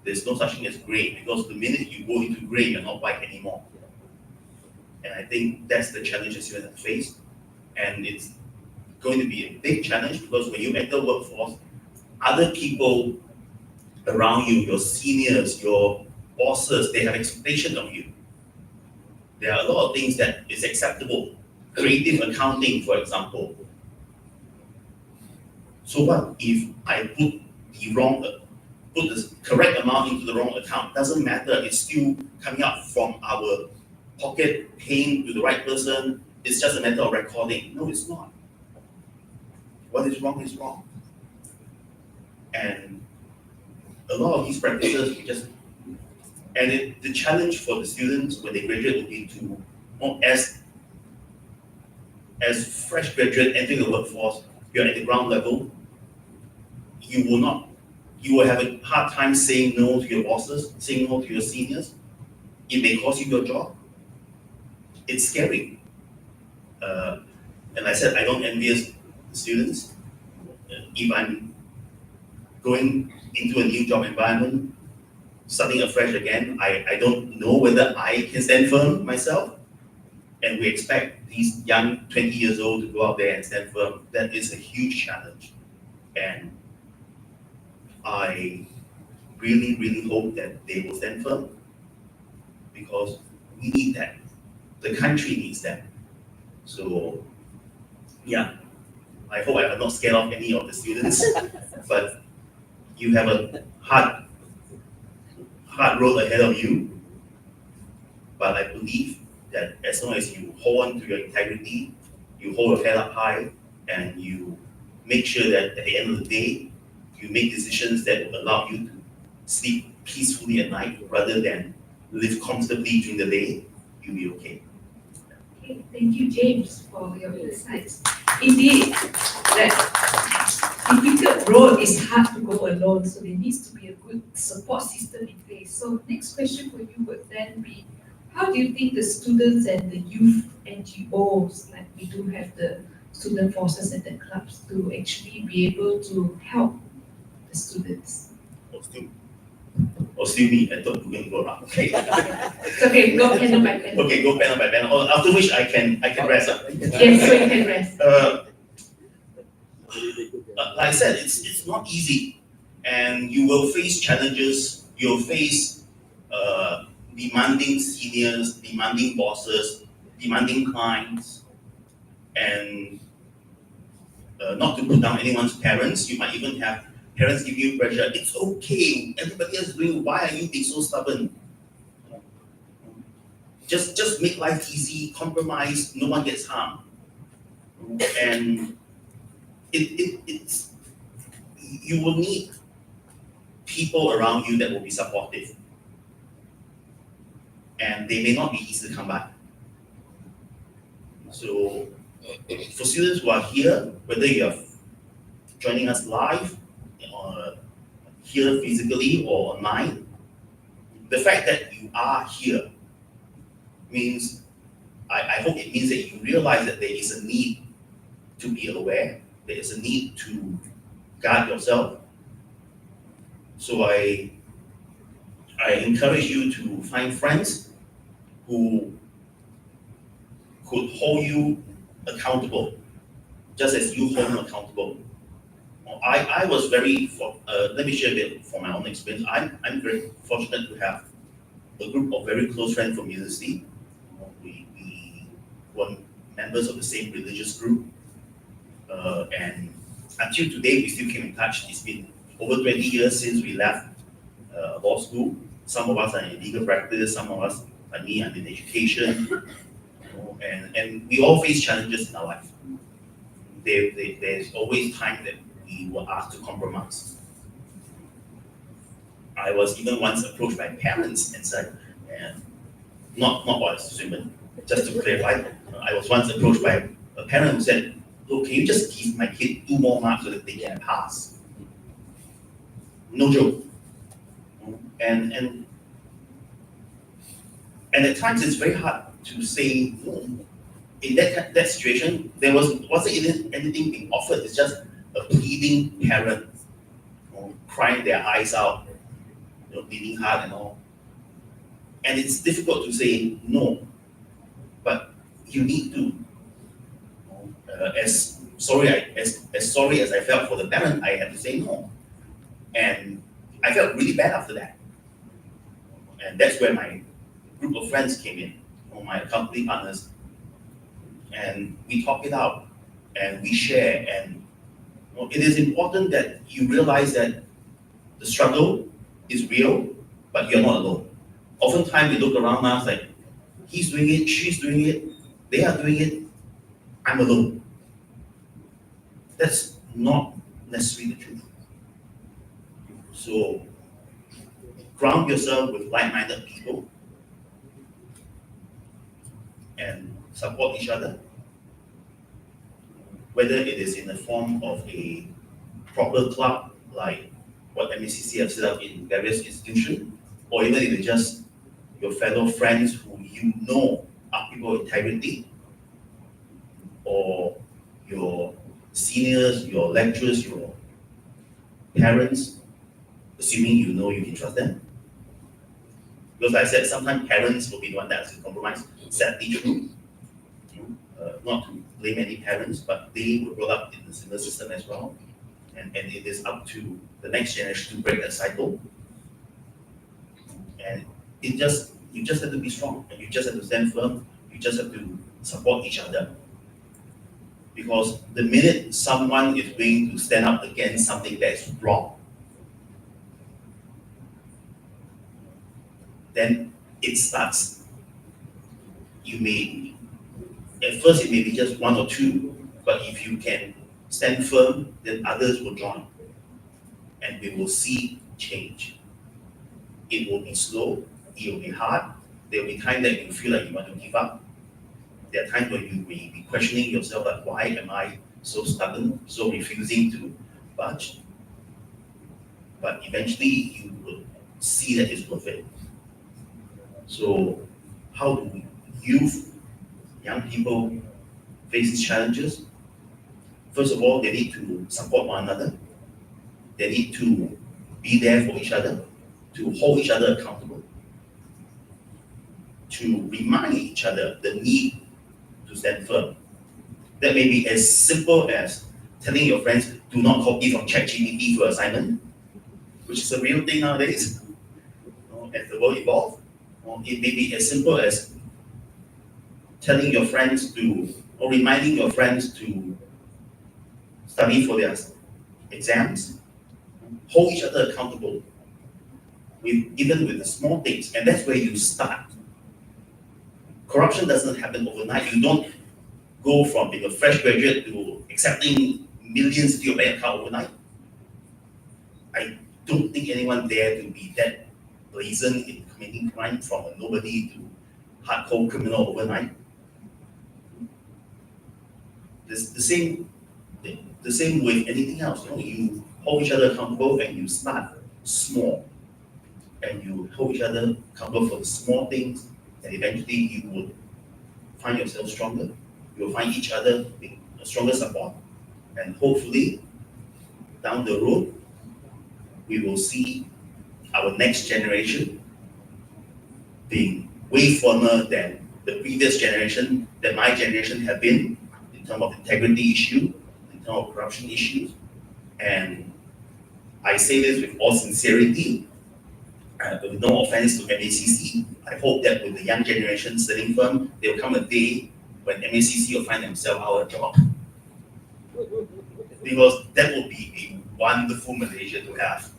There's no such thing as gray, because the minute you go into gray, you're not white anymore. And I think that's the challenge that students have faced. And it's going to be a big challenge, because when you enter workforce, other people around you, your seniors, your bosses, they have expectations of you. There are a lot of things that is acceptable. Creative accounting, for example. So what if I put the correct amount into the wrong account? Doesn't matter, it's still coming out from our pocket, paying to the right person. It's just a matter of recording. No, it's not. What is wrong is wrong. And a lot of these practices, the challenge for the students when they graduate will be to, as fresh graduate entering the workforce, you're at the ground level, you will have a hard time saying no to your bosses, saying no to your seniors. It may cost you your job. It's scary. And I said, I don't envy students. If I'm going into a new job environment, starting afresh again, I don't know whether I can stand firm myself. And we expect these young 20 years old to go out there and stand firm. That is a huge challenge. And I really, really hope that they will stand firm, because we need that. The country needs that. So, I hope I have not scared off any of the students, but you have a hard road ahead of you. But I believe that as long as you hold on to your integrity, you hold your head up high, and you make sure that at the end of the day, you make decisions that will allow you to sleep peacefully at night rather than live comfortably during the day, you'll be okay. Okay, thank you, James, for your insights. Indeed, that difficult road is hard to go alone, so there needs to be a good support system in place. So next question for you would then be, how do you think the students and the youth NGOs, like we do have the student forces and the clubs, to actually be able to help the students? Still me, I thought we're going to go around, okay? It's okay, go panel by panel. Okay, go panel by panel, after which I can rest up. Yes, so you can rest. Like I said, it's not easy, and you will face challenges. You'll face demanding seniors, demanding bosses, demanding clients, and not to put down anyone's parents. You might even have parents give you pressure. It's okay. Everybody else is doing. Why are you being so stubborn? Just make life easy. Compromise. No one gets harmed. And it's you will need people around you that will be supportive, and they may not be easy to come by. So for students who are here, whether you're joining us live or here physically or online, the fact that you are here means, I hope it means that you realize that there is a need to be aware, there is a need to guard yourself. So I encourage you to find friends who could hold you accountable, just as you hold them accountable. I was very, let me share a bit from my own experience. I'm very fortunate to have a group of very close friends from university. We were members of the same religious group. And until today, we still keep in touch. It's been over 20 years since we left law school. Some of us are in legal practice, some of us, like me, are in education. And we all face challenges in our life. There's always time that we were asked to compromise. I was even once approached by parents and said, not by Swinburne, just to clarify, I was once approached by a parent who said, look, can you just give my kid 2 more marks so that they can pass? No joke. And at times it's very hard to say no. In that situation, there wasn't even anything being offered. It's just a pleading parent, crying their eyes out, bleeding hard and all. And it's difficult to say no, but you need to. As sorry as I felt for the parent, I had to say no, and I felt really bad after that. And that's where my group of friends came in, my accountability partners, and we talk it out and we share. And it is important that you realize that the struggle is real, but you're not alone. Oftentimes we look around us like, he's doing it, she's doing it, they are doing it, I'm alone. That's not necessarily the truth. So ground yourself with like-minded people and support each other, whether it is in the form of a proper club like what MACC have set up in various institutions, or even if it's just your fellow friends who you know are people of integrity, or your seniors, your lecturers, your parents, assuming you know you can trust them. Because like I said, sometimes parents will be the one that has to compromise, sadly true. Not to blame any parents, but they were brought up in the similar system as well. And it is up to the next generation to break that cycle. And you just have to be strong, and you just have to stand firm, you just have to support each other. Because the minute someone is willing to stand up against something that is wrong, then it starts. At first it may be just 1 or 2, but if you can stand firm, then others will join. And we will see change. It will be slow, it will be hard, there will be time that you feel like you want to give up. there are times when you may be questioning yourself, like, why am I so stubborn, so refusing to budge? But eventually you will see that it's worth it. So how do youth, young people face these challenges? First of all, they need to support one another. They need to be there for each other, to hold each other accountable, to remind each other the need to stand firm. That may be as simple as telling your friends, do not copy from ChatGPT for assignment, which is a real thing nowadays, as the world evolves. Or it may be as simple as telling your friends to, or reminding your friends to study for their exams. Hold each other accountable, even with the small things, and that's where you start. Corruption doesn't happen overnight. You don't go from being a fresh graduate to accepting millions to your bank account overnight. I don't think anyone dare to be that brazen in committing crime from a nobody to hardcore criminal overnight. The same with anything else. You hold each other accountable and you start small, and you hold each other accountable for the small things, and eventually you would find yourself stronger. You will find each other with a stronger support, and hopefully down the road we will see our next generation being way firmer than the previous generation, that my generation have been, in terms of integrity issue, in terms of corruption issues. And I say this with all sincerity, with no offense to MACC. I hope that with the young generation sitting firm, there will come a day when MACC will find themselves out of job. Because that will be a wonderful Malaysia to have.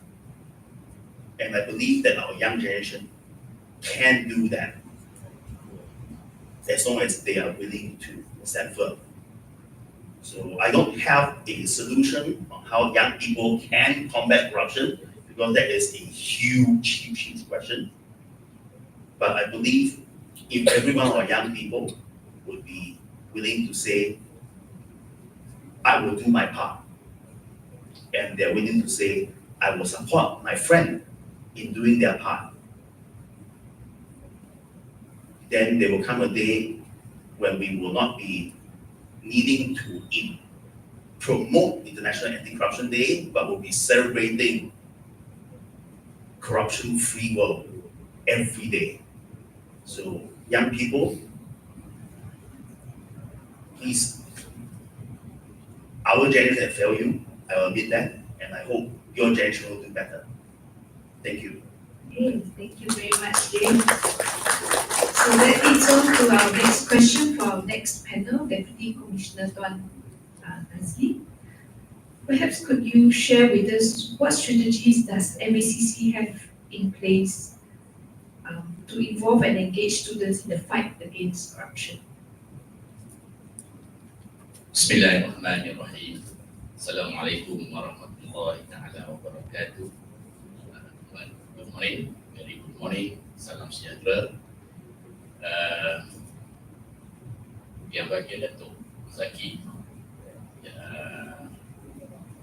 And I believe that our young generation can do that, as long as they are willing to stand firm. So I don't have a solution on how young people can combat corruption, because that is a huge question. But I believe if every one of our young people would be willing to say, I will do my part, and they're willing to say, I will support my friend in doing their part, then there will come a day when we will not be needing to promote International Anti-Corruption Day, but will be celebrating corruption-free world every day. So young people, please, our generation has failed you, I will admit that, and I hope your generation will do better. Thank you. Okay, thank you very much, James. So that leads on to our next question for our next panel, Deputy Commissioner Tuan Nazli. Perhaps could you share with us what strategies does MACC have in place to involve and engage students in the fight against corruption? Bismillahirrahmanirrahim. Assalamualaikum warahmatullahi taala wabarakatuh. Good morning, very good morning. Salam sejahtera. Yang bahagia Datuk Zaki,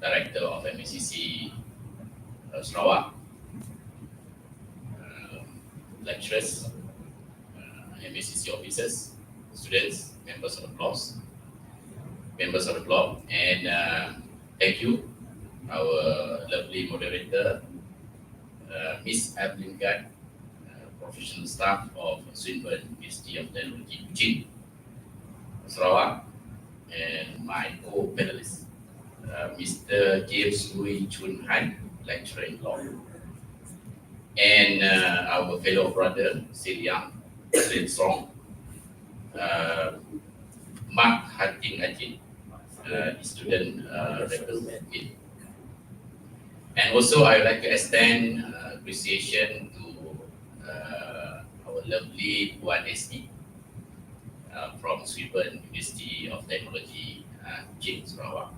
Director of MACC Sarawak, lecturers, MACC officers, students, members of the club, and thank you, our lovely moderator, Miss Evelyn Gad, professional staff of Swinburne University of Technology, Kuching, Sarawak, and my co-panelists, Mr. James Louis Chun Han, lecturer in law, and our fellow brother, Siliang Rin Song, Mark Hatin Ajit, student representative. And also, I would like to extend appreciation to our lovely Puan ST from Swinburne University of Technology, Kuching, Sarawak.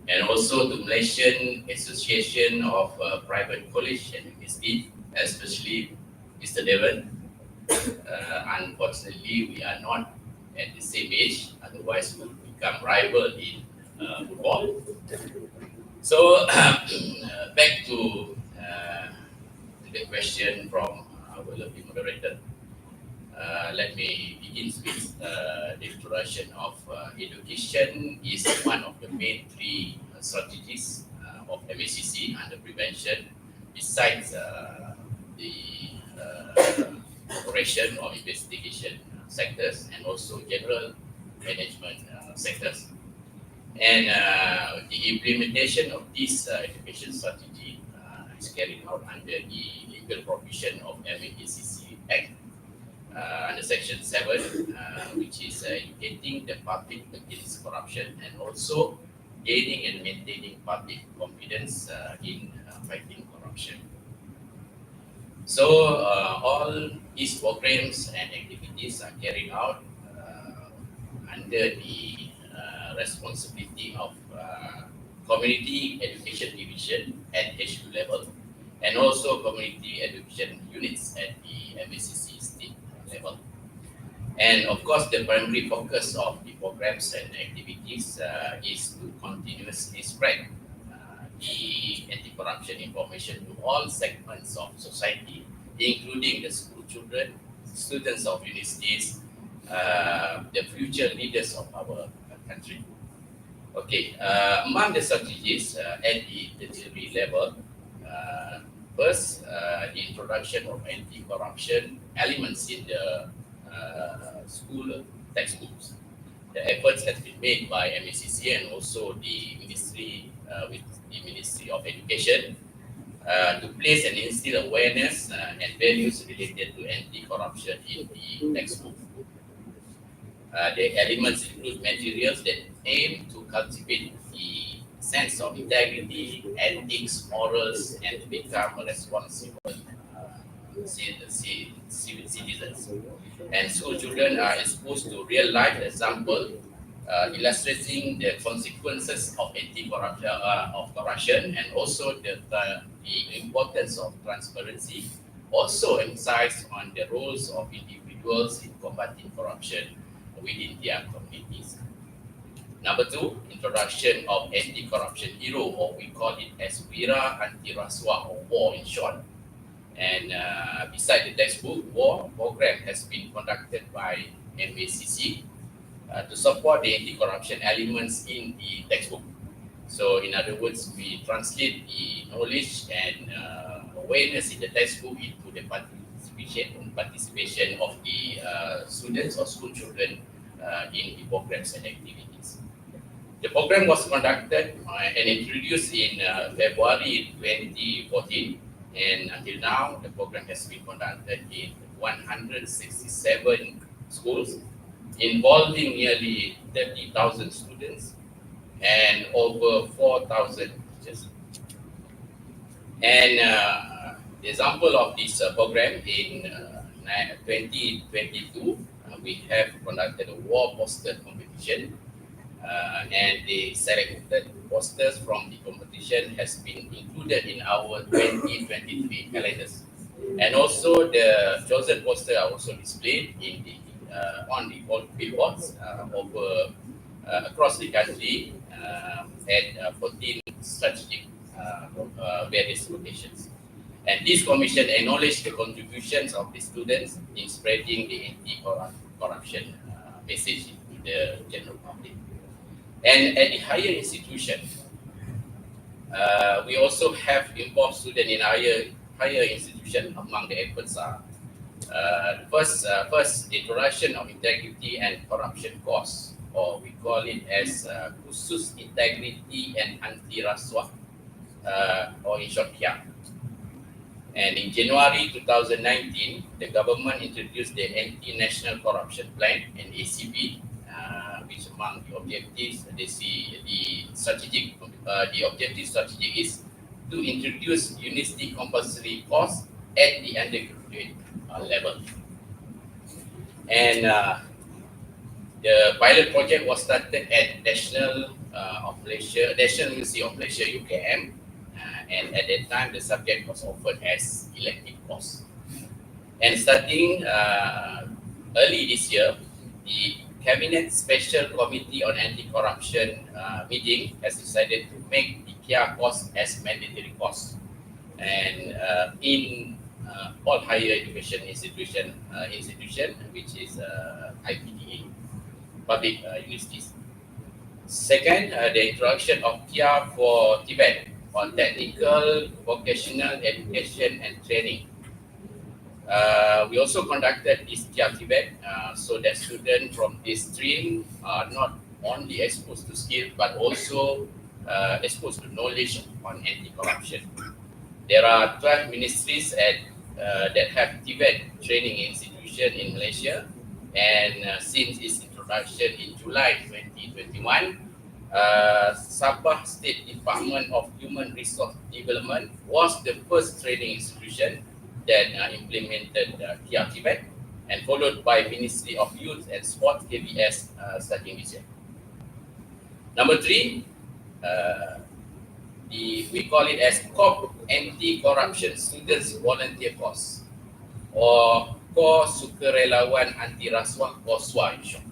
And also to Malaysian Association of Private College and University, especially Mr. Devan. Unfortunately, we are not at the same age, otherwise we will become rival in football. So back to the question from our lovely moderator. Let me begin with the introduction of education is one of the main three strategies of MACC under prevention, besides the operation or investigation sectors and also general management sectors. And the implementation of this education strategy is carried out under the legal provision of MACC Act under Section 7, which is educating the public against corruption and also gaining and maintaining public confidence in fighting corruption. So all these programs and activities are carried out under the responsibility of Community Education Division at HQ level and also Community Education Units at the MACC state level. And of course, the primary focus of the programs and activities is to continuously spread the anti-corruption information to all segments of society, including the school children, students of universities, the future leaders of our country. Okay, among the strategies at the tertiary level, first, the introduction of anti-corruption elements in the school textbooks. The efforts have been made by MACC and also the Ministry with the Ministry of Education to place and instill awareness and values related to anti-corruption in the textbook. The elements include materials that aim to cultivate the sense of integrity, ethics, morals, and to become a responsible citizens. And school children are exposed to real-life example illustrating the consequences of corruption and also the importance of transparency. Also emphasize on the roles of individuals in combating corruption within their communities. Number two, introduction of anti-corruption hero, or we call it as Wira Anti-Rasuah, or WAR in short. And beside the textbook, WAR program has been conducted by MACC to support the anti-corruption elements in the textbook. So in other words, we translate the knowledge and awareness in the textbook into the participation of the students or school children in the programs and activities. The program was conducted and introduced in February 2014, and until now, the program has been conducted in 167 schools, involving nearly 30,000 students and over 4,000 teachers. And the example of this program in 2022, we have conducted a war poster competition, and the selected posters from the competition has been included in our 2023 calendars. And also the chosen poster are also displayed in the on the billboards over across the country at 14 strategic various locations. And this commission acknowledged the contributions of the students in spreading the anti-corruption message to the general public. And at the higher institution, we also have involved students in higher institution. Among the efforts are first, the introduction of integrity and corruption course, or we call it as Khusus Integrity and Anti-Rasuah, or in short, KIA. And in January 2019, the government introduced the Anti-National Corruption Plan, and ACP, which among the objectives, the objective strategy is to introduce university compulsory course at the undergraduate level. And the pilot project was started at National University of Malaysia, UKM, and at that time the subject was offered as elective course. And starting early this year, the Cabinet Special Committee on Anti-Corruption meeting has decided to make the KIA course as mandatory course. And in all higher education institution which is IPDA, public universities. Second, the introduction of KIA for Tibet on technical, vocational education and training. We also conducted this KIA Tibet so that students from this stream are not only exposed to skill but also exposed to knowledge on anti-corruption. There are 12 ministries that have Tibet training institution in Malaysia, and since its introduction in July 2021, Sabah State Department of Human Resource Development was the first training institution that implemented KIA Tibet, and followed by Ministry of Youth and Sport KBS starting this year. Number 3, we call it as COP Anti-Corruption Students Volunteer Course, or Kor Sukarelawan Anti Rasuah, or SWA in short.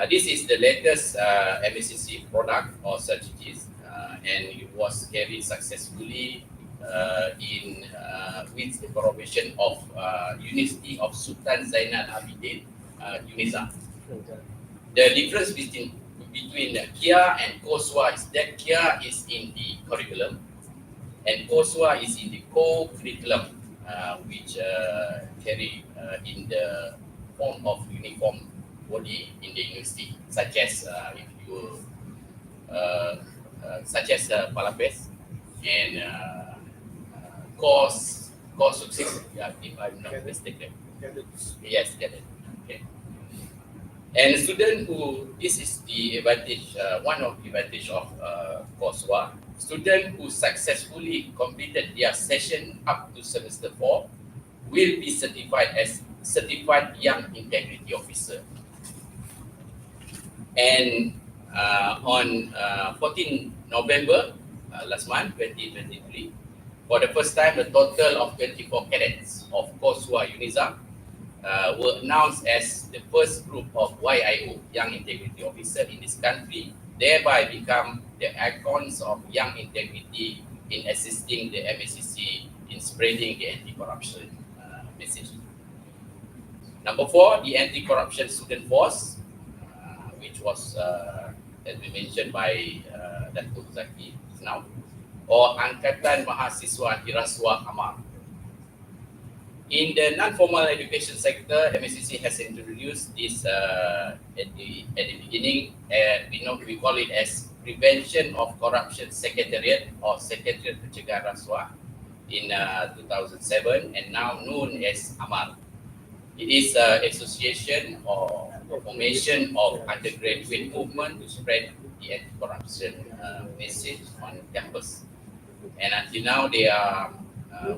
This is the latest MSCC product or strategies, and it was carried successfully with the cooperation of University of Sultan Zainal Abidin, UNIZA. The difference between KIA and KOSWA is that KIA is in the curriculum and KOSWA is in the co-curriculum, which carry in the form of uniform body in the university, such as Palapes and course 6, if I'm not mistaken. Yes, get it. Okay. And student this is the advantage, one of the advantage of COSWA. Student who successfully completed their session up to semester 4 will be certified as Certified Young Integrity Officer. And on 14 November last month, 2023, for the first time, a total of 24 cadets of COSWA UNIZA were announced as the first group of YIO, Young Integrity Officer in this country, thereby become the icons of young integrity in assisting the MSCC in spreading the anti-corruption message. Number 4, the anti-corruption student force, which was, as we mentioned by Datuk Zaki now, or Angkatan Mahasiswa Anti Rasuah AMAR. In the non-formal education sector, MSCC has introduced this at the beginning. We call it as Prevention of Corruption Secretariat, or Secretariat Pencegahan Rasuah, in 2007, and now known as AMAR. It is an association or formation of undergraduate movement to spread the anti-corruption message on campus. And until now, there are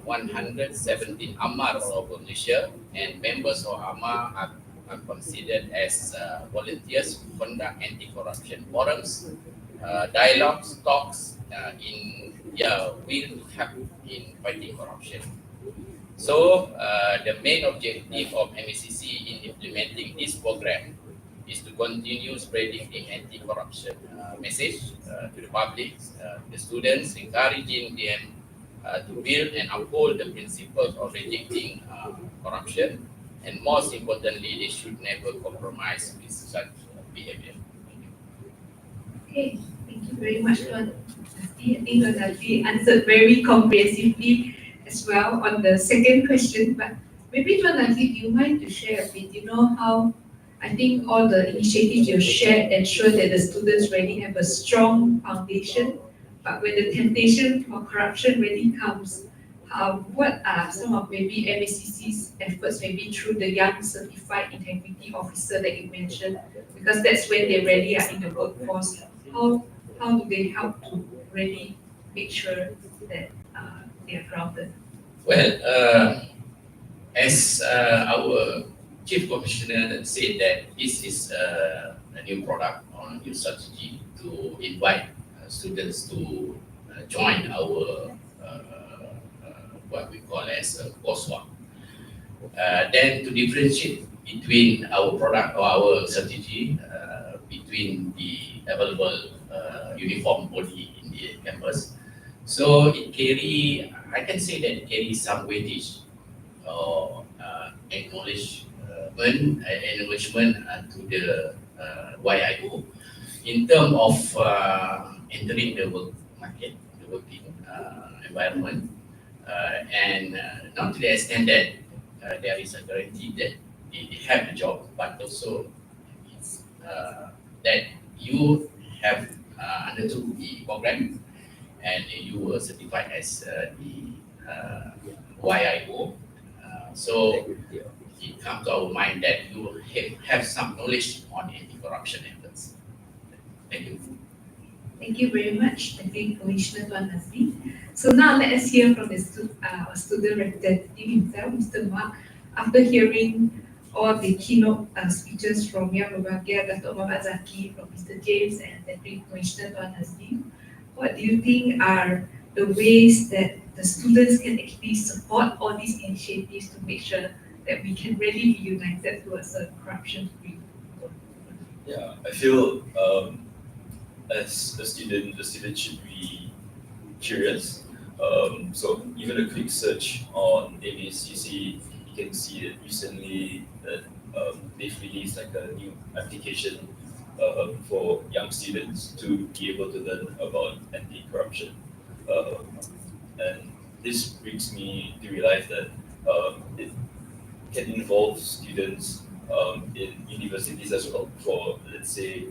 117 AMAR all over Malaysia, and members of AMAR are considered as volunteers who conduct anti-corruption forums, dialogues, talks will help in fighting corruption. So the main objective of MSCC in implementing this program is to continue spreading the anti-corruption message to the public, the students, encouraging them to build and uphold the principles of rejecting corruption, and most importantly, they should never compromise with such behavior. Okay, thank you very much, Tuan Zaki. I think Tuan Zaki answered very comprehensively as well on the second question, but maybe Tuan Zaki, do you mind to share a bit, how I think all the initiatives you've shared ensure that the students really have a strong foundation, but when the temptation for corruption really comes, what are some of maybe MSCC's efforts, maybe through the Young Certified Integrity Officer that you mentioned, because that's when they really are in the workforce. How do they help to really make sure that they are grounded? Well, as our Chief Commissioner said, that this is a new product or a new strategy to invite students to join our what we call as COSWA. Then to differentiate between our product or our strategy, between the available uniform body in the campus. So I can say that it carries some weightage or acknowledgement to the YIO in terms of entering the work market, the working environment, and not to the extent that there is a guarantee that they have the job, but also it's, that you have undertook the program and you were certified as the YIO. So it comes to our mind that you have some knowledge on anti-corruption efforts. Thank you. Thank you very much. Thank you, Commissioner Tuan Nazmi. So now let us hear from the student representative himself, Mr. Mark. After hearing all the keynote speeches from Yang Berbahagia, Dato' Muhammad Zaki, from Mr. James, and Deputy Commissioner Tuan Nazmi, what do you think are the ways that the students can actually support all these initiatives to make sure that we can really be united towards a corruption-free world? Yeah, I feel as a student, the student should be curious. So even a quick search on ABCC, you can see that recently that they've released like a new application for young students to be able to learn about anti-corruption. And this brings me to realize that it can involve students in universities as well. For, let's say,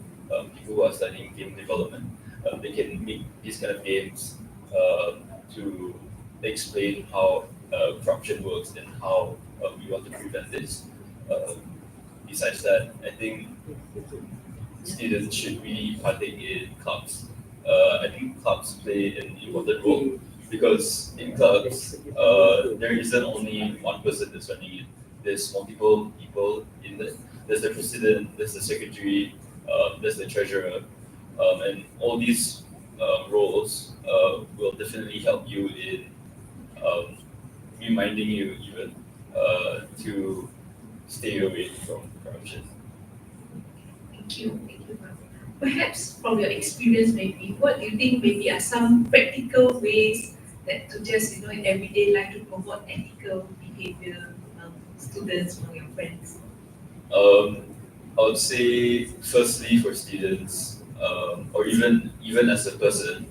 people who are studying game development, they can make these kind of games to explain how corruption works and how we want to prevent this. Besides that, I think students should really partake in clubs. I think clubs play an important role because in clubs, there isn't only one person that's running it. There's multiple people in it. There's the president, there's the secretary, there's the treasurer, and all these roles will definitely help you in reminding you even to stay away from corruption. Thank you. Mark. Perhaps from your experience, maybe, what do you think maybe are some practical ways that to just, in everyday life to promote ethical behavior among students, among your friends? I would say, firstly, for students, or even as a person,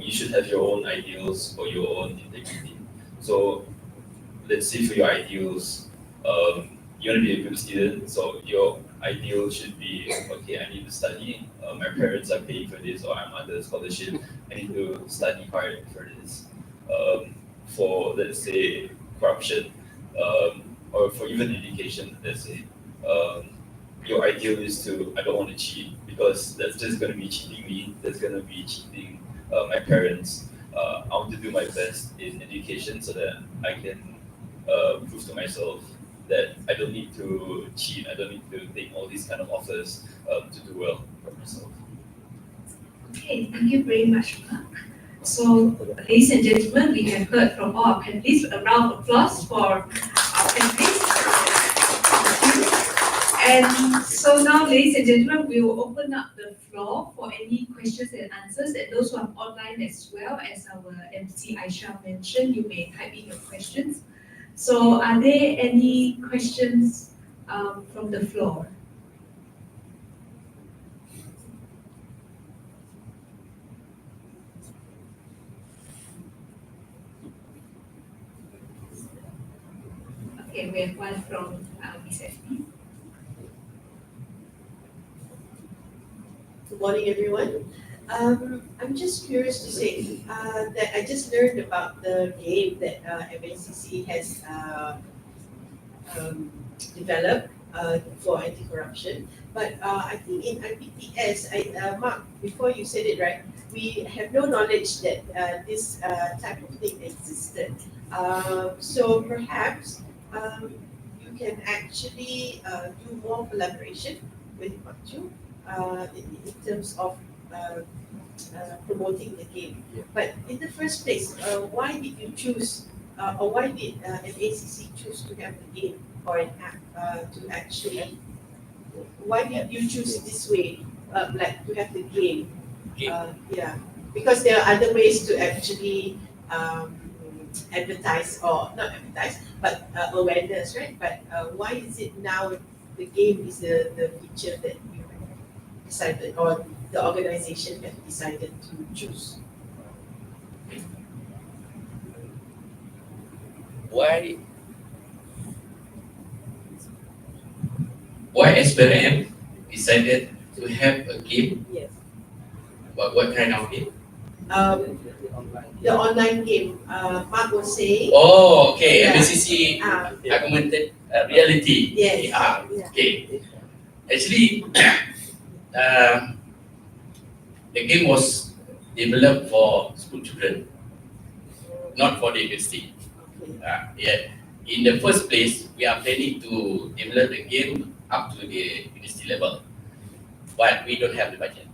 you should have your own ideals or your own integrity. So, let's say for your ideals, you want to be a good student. So your ideal should be, okay, I need to study. My parents are paying for this, or I'm under scholarship. I need to study hard for this. For, let's say, corruption, or for even education, let's say, your ideal is to, I don't want to cheat because that's just going to be cheating me, that's going to be cheating my parents. I want to do my best in education so that I can prove to myself that I don't need to cheat, I don't need to take all these kind of offers to do well for myself. Okay, thank you very much, Mark. So, ladies and gentlemen, we have heard from all our panelists. A round of applause for our panelists. And so now, ladies and gentlemen, we will open up the floor for any questions and answers. And those who are online as well, as our MC Aisha mentioned, you may type in your questions. So are there any questions from the floor? Okay, we have one from Miss FP. Good morning, everyone. I'm just curious to say that I just learned about the game that MACC has developed for anti-corruption. But I think in IPTS, Mark, before you said it right, we have no knowledge that this type of thing existed. So perhaps you can actually do more collaboration with Makju in terms of promoting the game. But in the first place, why did you choose, or why did MACC choose to have the game or an app to actually, why did you choose this way, like to have the game? Yeah, because there are other ways to actually advertise, or not advertise, but awareness, right? But why is it now the game is the feature that you decided, or the organization have decided to choose? Why SPRM decided to have a game? Yes. What kind of game? The online game, Mark was saying. Oh, okay. Yeah. MCC Uh, augmented reality. Yes. AR. Yeah. Okay. Actually, the game was developed for school children, not for the university. Yeah. In the first place, we are planning to develop the game up to the university level, but we don't have the budget.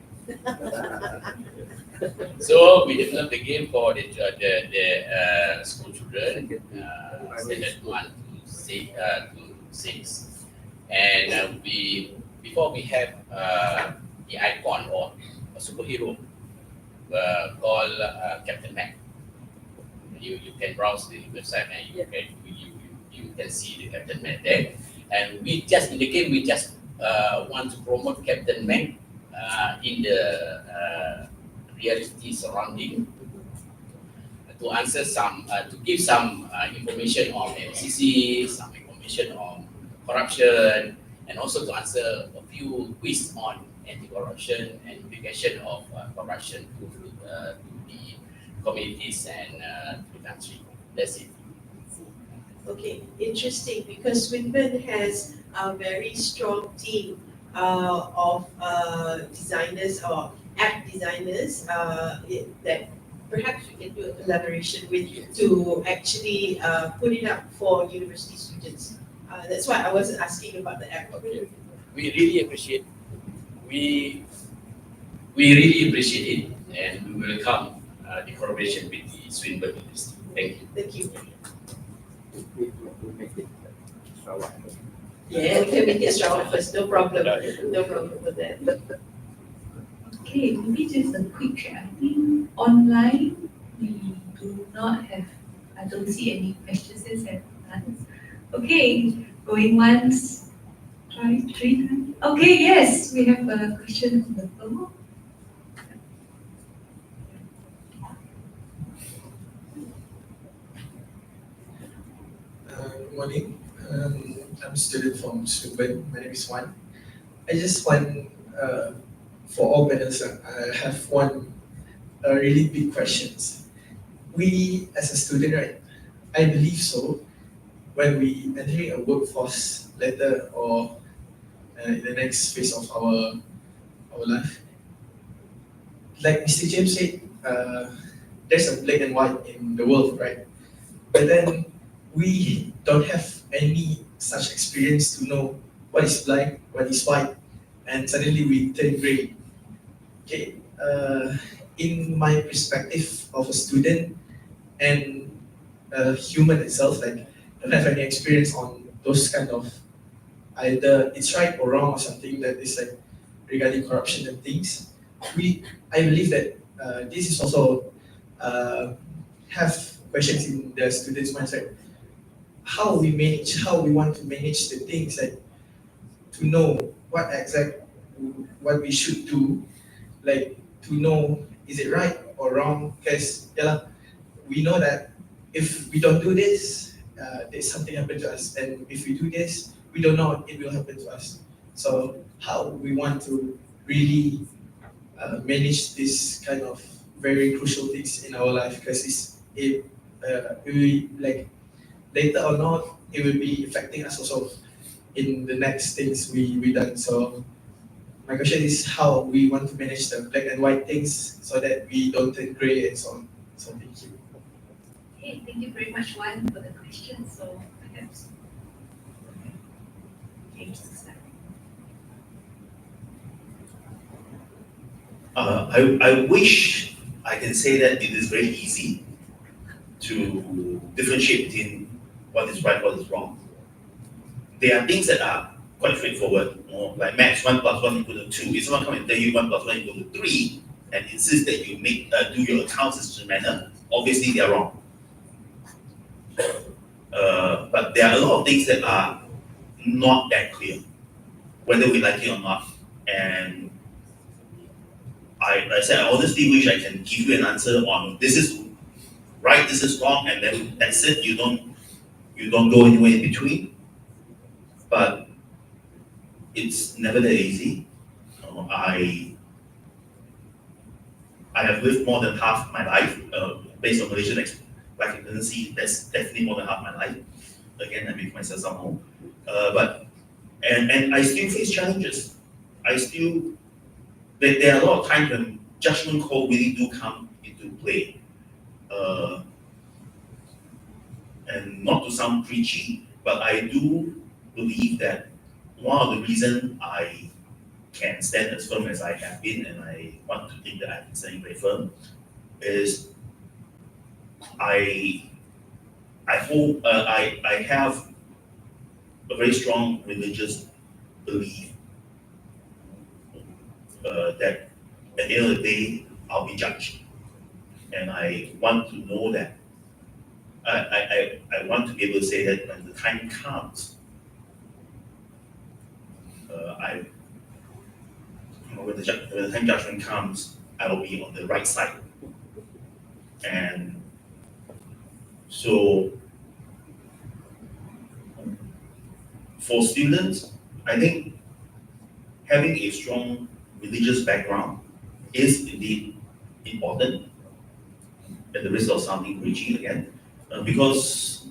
So we developed the game for the school children, standard 1 to 6, and before we have the icon or a superhero called Captain Mac. You can browse the website and you can see the Captain Mac there. And we just in the game we just want to promote Captain Mac in the reality surrounding, to answer some to give some information on MCC, some information on corruption, and also to answer a few quiz on anti-corruption and implication of corruption to the communities and to the country. That's it. Okay, interesting, because Swinburne has a very strong team of designers or app designers that perhaps we can do a collaboration with to actually put it up for university students. That's why I was asking about the app. Okay. We really appreciate. We really appreciate it, and we welcome the collaboration with the Swinburne University. Thank you. Thank you. We make it Sarawak. Yeah, we can make it Sarawak first, no problem. No problem with that. Okay, maybe just a quick check. I think online we do not have, I don't see any questions and answers. Okay, going once, try 3 times. Okay, yes, we have a question on the floor. Good morning. I'm a student from Swinburne. My name is Wan. I just want, for all panels, I have one really big questions. We, as a student, right, I believe so, when we entering a workforce later or in the next phase of our life, like Mr. James said, there's a black and white in the world, right? But then we don't have any such experience to know what is black, what is white, and suddenly we turn gray. Okay, in my perspective of a student and a human itself, like don't have any experience on those kind of either it's right or wrong or something that is like regarding corruption and things. I believe that this is also have questions in the students' mindset. How we want to manage the things, like to know what we should do, like to know is it right or wrong, because we know that if we don't do this, there's something happen to us, and if we do this, we don't know it will happen to us. So how we want to really manage this kind of very crucial things in our life, because we like later or not, it will be affecting us also in the next things we done. So my question is how we want to manage the black and white things so that we don't turn gray and so on. So thank you. Okay, thank you very much, Juan, for the question. So perhaps James to start. I wish I can say that it is very easy to differentiate between what is right, what is wrong. there are things that are quite straightforward, like maths 1 plus 1 equal to 2. If someone come and tell you 1 plus 1 equal to 3 and insist that you do your accounts in such a manner, obviously they are wrong. But there are a lot of things that are not that clear, whether we like it or not. And I said, I honestly wish I can give you an answer on this is right, this is wrong, and then that's it. You don't go anywhere in between. But it's never that easy. I have lived more than half my life based on Malaysian life expectancy. That's definitely more than half my life. Again, I make myself somehow. But I still face challenges. There are a lot of times when judgment call really do come into play. And not to sound preachy, but I do believe that one of the reasons I can stand as firm as I have been, and I want to think that I can stand very firm, is I have a very strong religious belief that at the end of the day I'll be judged, and I want to know that I want to be able to say that when the time comes, when the time judgment comes, I will be on the right side. And so for students, I think having a strong religious background is indeed important, at the risk of sounding preachy again, because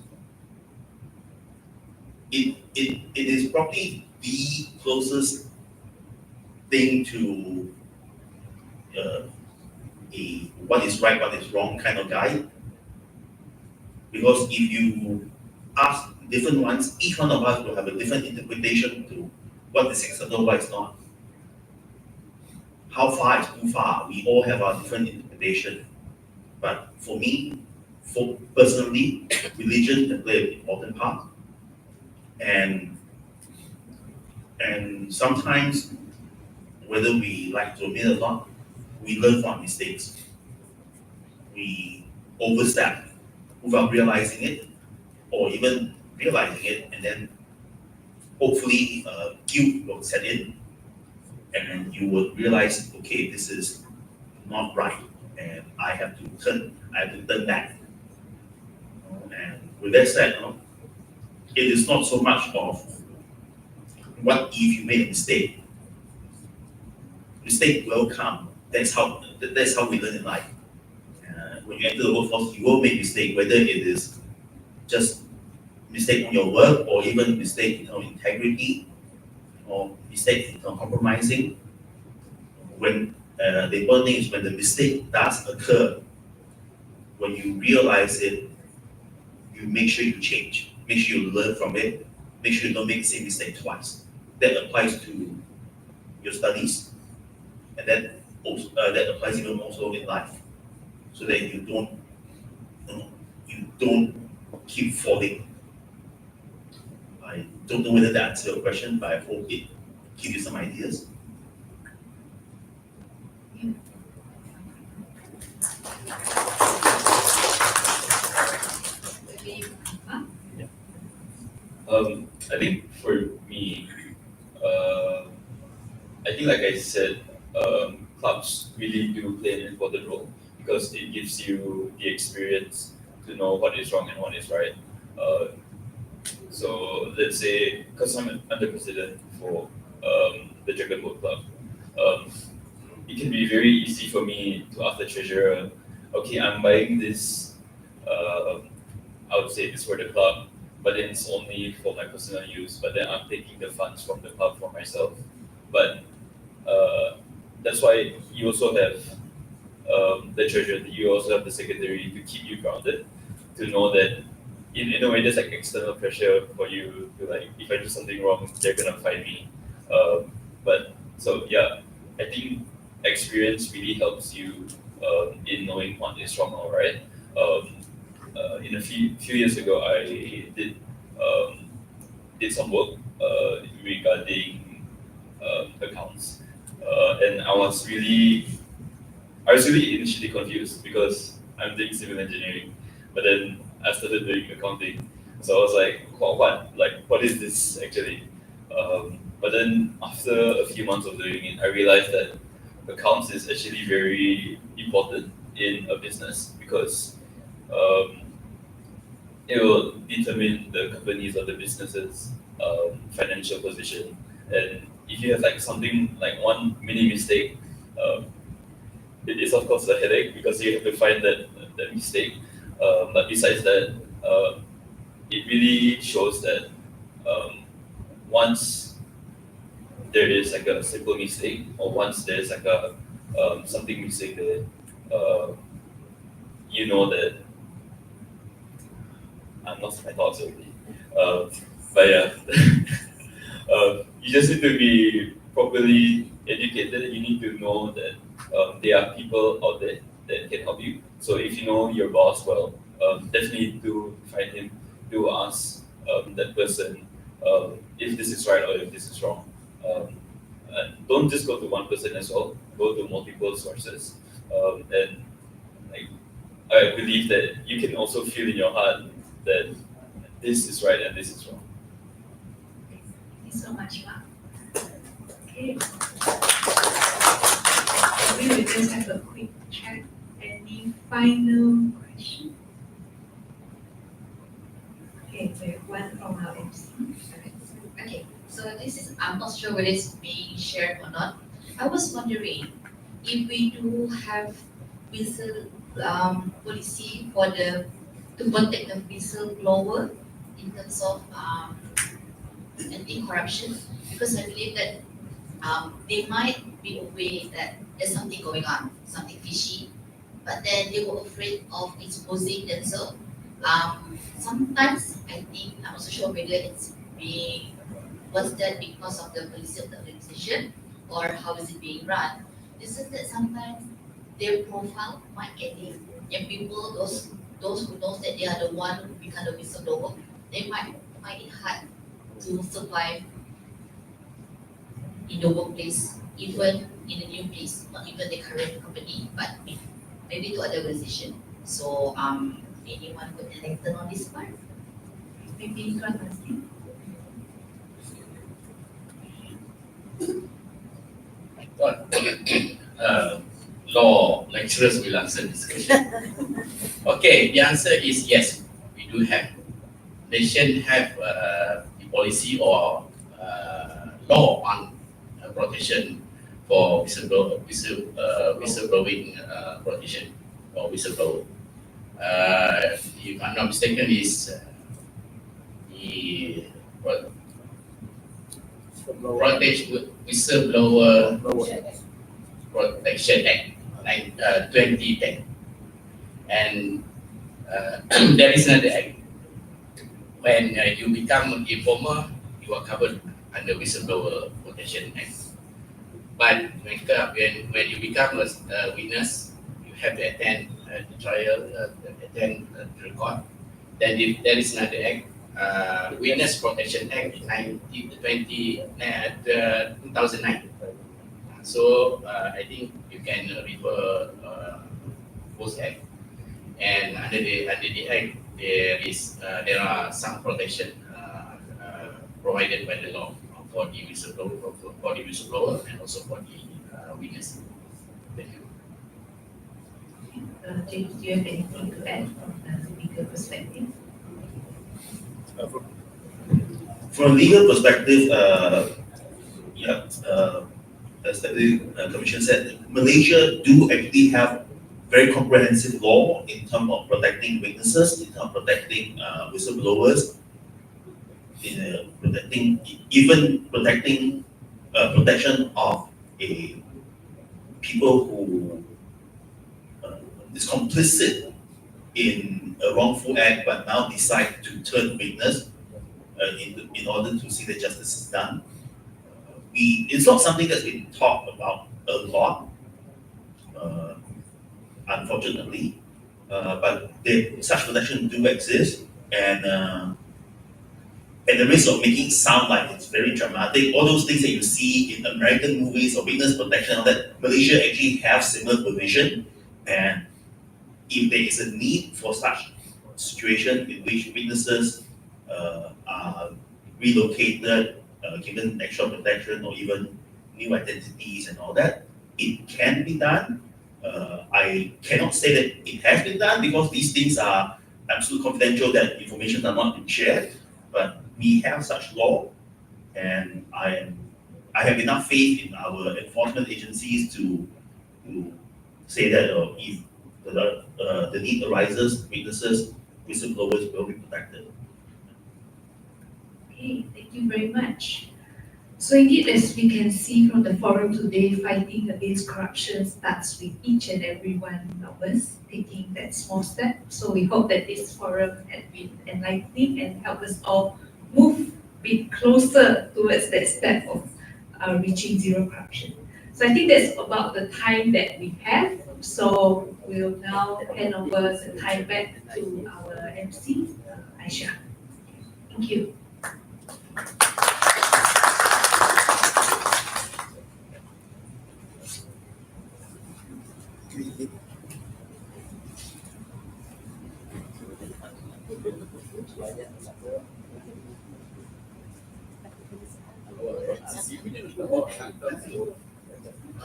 it is probably the closest thing to a what is right, what is wrong kind of guide. Because if you ask different ones, each one of us will have a different interpretation to what is acceptable, what is not. How far is too far? We all have our different interpretation. But for me, personally, religion can play an important part. And sometimes, whether we like to admit it or not, we learn from mistakes. We overstep without realizing it, or even realizing it, and then hopefully guilt will set in, and then you will realize, okay, this is not right, and I have to turn back. And with that said, it is not so much of what if you made a mistake. Mistake will come. That's how we learn in life. When you enter the workforce, you will make mistake, whether it is just mistake on your work, or even mistake in integrity, or mistake in compromising. When the important thing is when the mistake does occur, when you realize it, you make sure you change. Make sure you learn from it. Make sure you don't make the same mistake twice. That applies to your studies, and that applies even also in life, so that you don't keep falling. I don't know whether that answers your question, but I hope it gives you some ideas. I think for me, I think like I said, clubs really do play an important role because it gives you the experience to know what is wrong and what is right. So let's say, because I'm the president for the Dragon Boat Club, it can be very easy for me to ask the treasurer, okay, I'm buying this, I would say this for the club, but then it's only for my personal use, but then I'm taking the funds from the club for myself. But that's why you also have the treasurer, you also have the secretary to keep you grounded, to know that in a way there's like external pressure for you to like, if I do something wrong, they're gonna find me. But so yeah, I think experience really helps you in knowing what is wrong or right. In a few years ago, I did did some work regarding accounts, and I was really initially confused because I'm doing civil engineering, but then I started doing accounting. So I was like, what is this actually? But then after a few months of doing it, I realized that accounts is actually very important in a business because um, it will determine the company's or the business's financial position. And if you have like something like one mini mistake, um, it is of course a headache because you have to find that mistake. But besides that, it really shows that um, once there is like a simple mistake, or once there's like a something missing there, uh, you know that I'm lost my thoughts already. But yeah, you just need to be properly educated. You need to know that there are people out there that can help you. So if you know your boss well, definitely do find him, do ask that person if this is right or if this is wrong. And don't just go to one person as well. Go to multiple sources, and like I believe that you can also feel in your heart that this is right and this is wrong. Thank you so much, Mark. Okay. We will just have a quick chat. Any final question? Okay, we have one from our MC. Okay, so this is, I'm not sure whether it's being shared or not. I was wondering if we do have whistle policy for to protect the whistleblower in terms of anti-corruption, because I believe that they might be aware that there's something going on, something fishy, but then they were afraid of exposing themselves. Sometimes I think I'm not so sure whether it's being was that because of the policy of the organization or how is it being run. It's just that sometimes their profile might get in, and people those who knows that they are the one who become the whistleblower, they might find it hard to survive in the workplace, even in a new place, not even the current company, but maybe to other organization. So anyone could enlighten on this part? Maybe Tuan Nasir. Law lecturers will answer this question. Okay, the answer is yes. We do have. Nation have the policy or law on protection for whistleblowing protection or whistleblower. If I'm not mistaken, is the whistleblower Protection Act, 2010, and there is another act. When you become an informer, you are covered under Whistleblower Protection Act. But when you become a witness, you have to attend the trial, attend the court. Then there is another act, Witness Protection Act 2009. So I think you can refer both act. And under the act, there are some protection provided by the law for the whistleblower, and also for the witness. Thank you. James, do you have anything to add from the legal perspective? From a legal perspective, as the Commission said, Malaysia do actually have very comprehensive law in terms of protecting witnesses, in terms of protecting whistleblowers, in protecting protection of people who is complicit in a wrongful act but now decide to turn witness in order to see that justice is done. It's not something that's been talked about a lot, unfortunately, but such protection do exist, and at the risk of making it sound like it's very dramatic, all those things that you see in American movies or witness protection, that Malaysia actually have similar provision. And if there is a need for such situation in which witnesses are relocated, given extra protection or even new identities and all that, it can be done. I cannot say that it has been done because these things are absolutely confidential, that information are not being shared. But we have such law, and I have enough faith in our enforcement agencies to say that if the need arises, witnesses, whistleblowers will be protected. Okay, thank you very much. So indeed, as we can see from the forum today, fighting against corruption starts with each and every one of us taking that small step. So we hope that this forum has been enlightening and help us all move a bit closer towards that step of reaching zero corruption. So I think that's about the time that we have. So we'll now hand over the time back to our MC, Aisha. Thank you.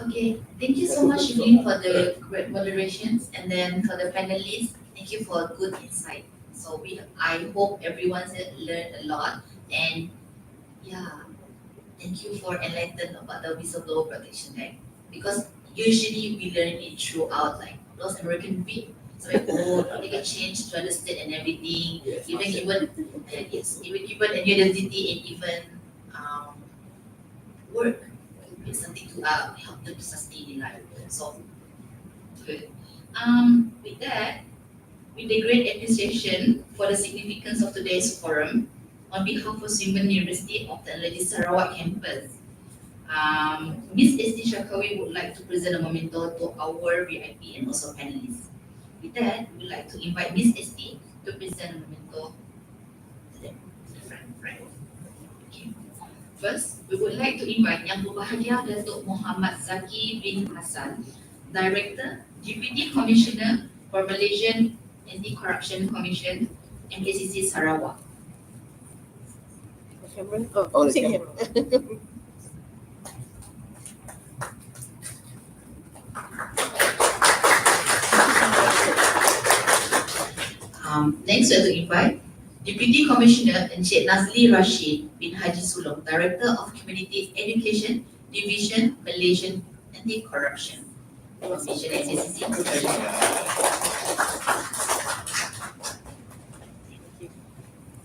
Okay, thank you so much, Evelyn, for the great moderations, and then for the panelists, thank you for good insight. So I hope everyone's learned a lot, and yeah, thank you for enlightening about the Whistleblower Protection Act, because usually we learn it throughout, like those American movie. So like, they get changed to understand and everything, even given a new identity and even work. It's something to help them to sustain in life. So good. With that, with the great appreciation for the significance of today's forum, on behalf of Swinburne University of Technology Sarawak campus, Ms. Esti Shakawi would like to present a memento to our VIP and also panelists. With that, we would like to invite Ms. Esti to present a memento to them. Right. Okay. First, we would like to invite Yang Berbahagia Datuk Muhammad Zaki bin Hassan, Director, Deputy Commissioner for Malaysian Anti-Corruption Commission, MACC Sarawak. Oh, the camera. Next, we have to invite Deputy Commissioner Encik Nazli Rashid bin Haji Sulong, Director of Community Education Division, Malaysian Anti-Corruption. Malaysian SACC.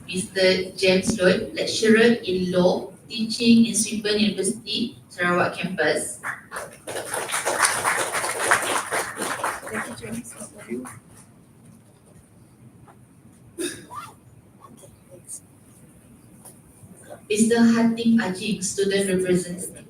Mr. James Lloyd, Lecturer in Law, teaching in Swinburne University, Sarawak campus. Thank you, James. Mr. Hatim Ajib, Student Representative.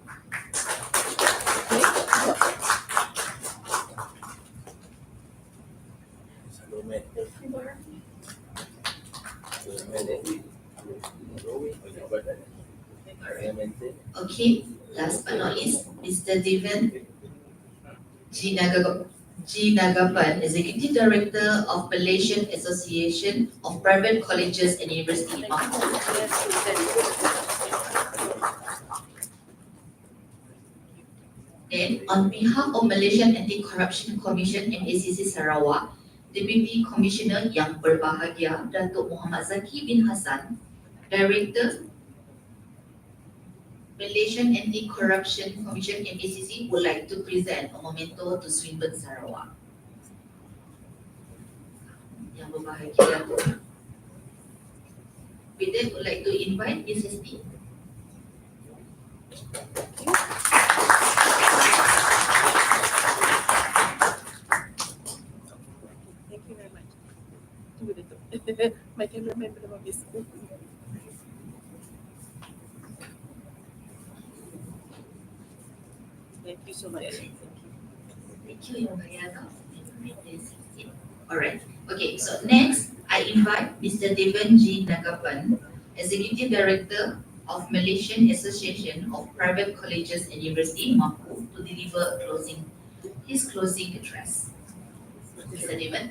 Okay, last but not least, Mr. Devan G. Nagapan, Executive Director of Malaysian Association of Private Colleges and Universities. Then, on behalf of Malaysian Anti-Corruption Commission MACC Sarawak, Deputy Commissioner Yang Berbahagia Datuk Muhammad Zaki bin Hassan, Director Malaysian Anti-Corruption Commission MACC, would like to present a memento to Swinburne Sarawak. Yang Berbahagia Datuk. With that, would like to invite Mrs. T. Thank you very much. My cameraman belum habis. Thank you so much. Thank you, Yang Berbahagia. Alright, okay, so next, I invite Mr. Devan G. Nagapan, Executive Director of Malaysian Association of Private Colleges and University, MAPU, to deliver his closing address. Mr. David.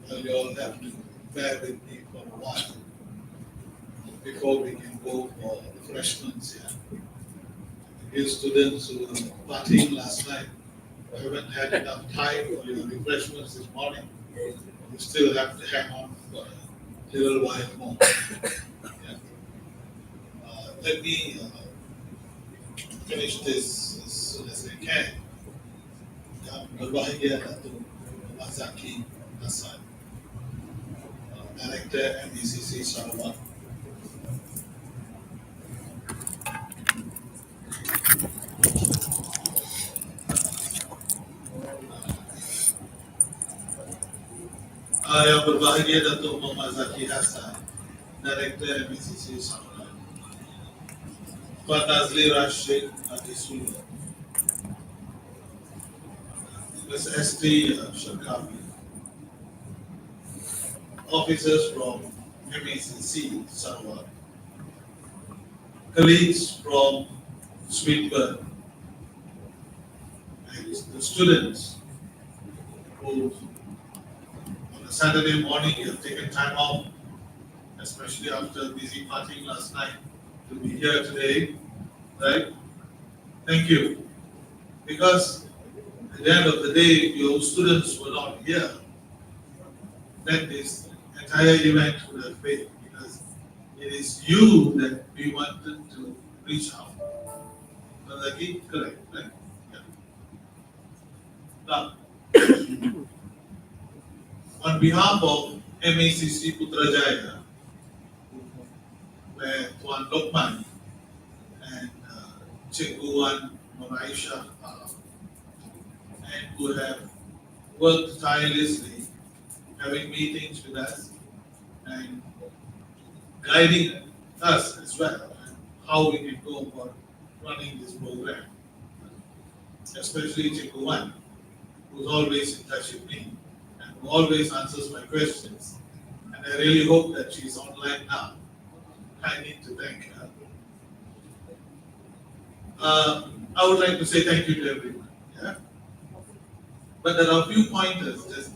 Well, you all have to bear with me for a while before we can go for refreshments here. You students who were partying last night, who haven't had enough time for your refreshments this morning, you still have to hang on for a little while more. Yeah. Let me finish this as soon as I can. Berbahagia Datuk Mazaki Hassan, Director MECC Sarawak. Yang berbahagia Datuk Mazaki Hassan, Director MECC Sarawak. Pak Nazli Rashid Adisulu, Ms. Esti Shakabi, officers from MECC Sarawak, colleagues from Swinburne, and the students who on a Saturday morning have taken time off, especially after busy partying last night, to be here today, right? Thank you. Because at the end of the day, your students were not here, then this entire event would have failed, because it is you that we wanted to reach out. Mazaki, correct, right? Yeah. Now, on behalf of MECC Putrajaya, where Tuan Lokman and Cikgu Wan Noraisha are, and who have worked tirelessly, having meetings with us and guiding us as well, and how we can go about running this program. Especially Cikgu Wan, who's always in touch with me and who always answers my questions. And I really hope that she's online now. I need to thank her. I would like to say thank you to everyone. Yeah? But there are a few pointers just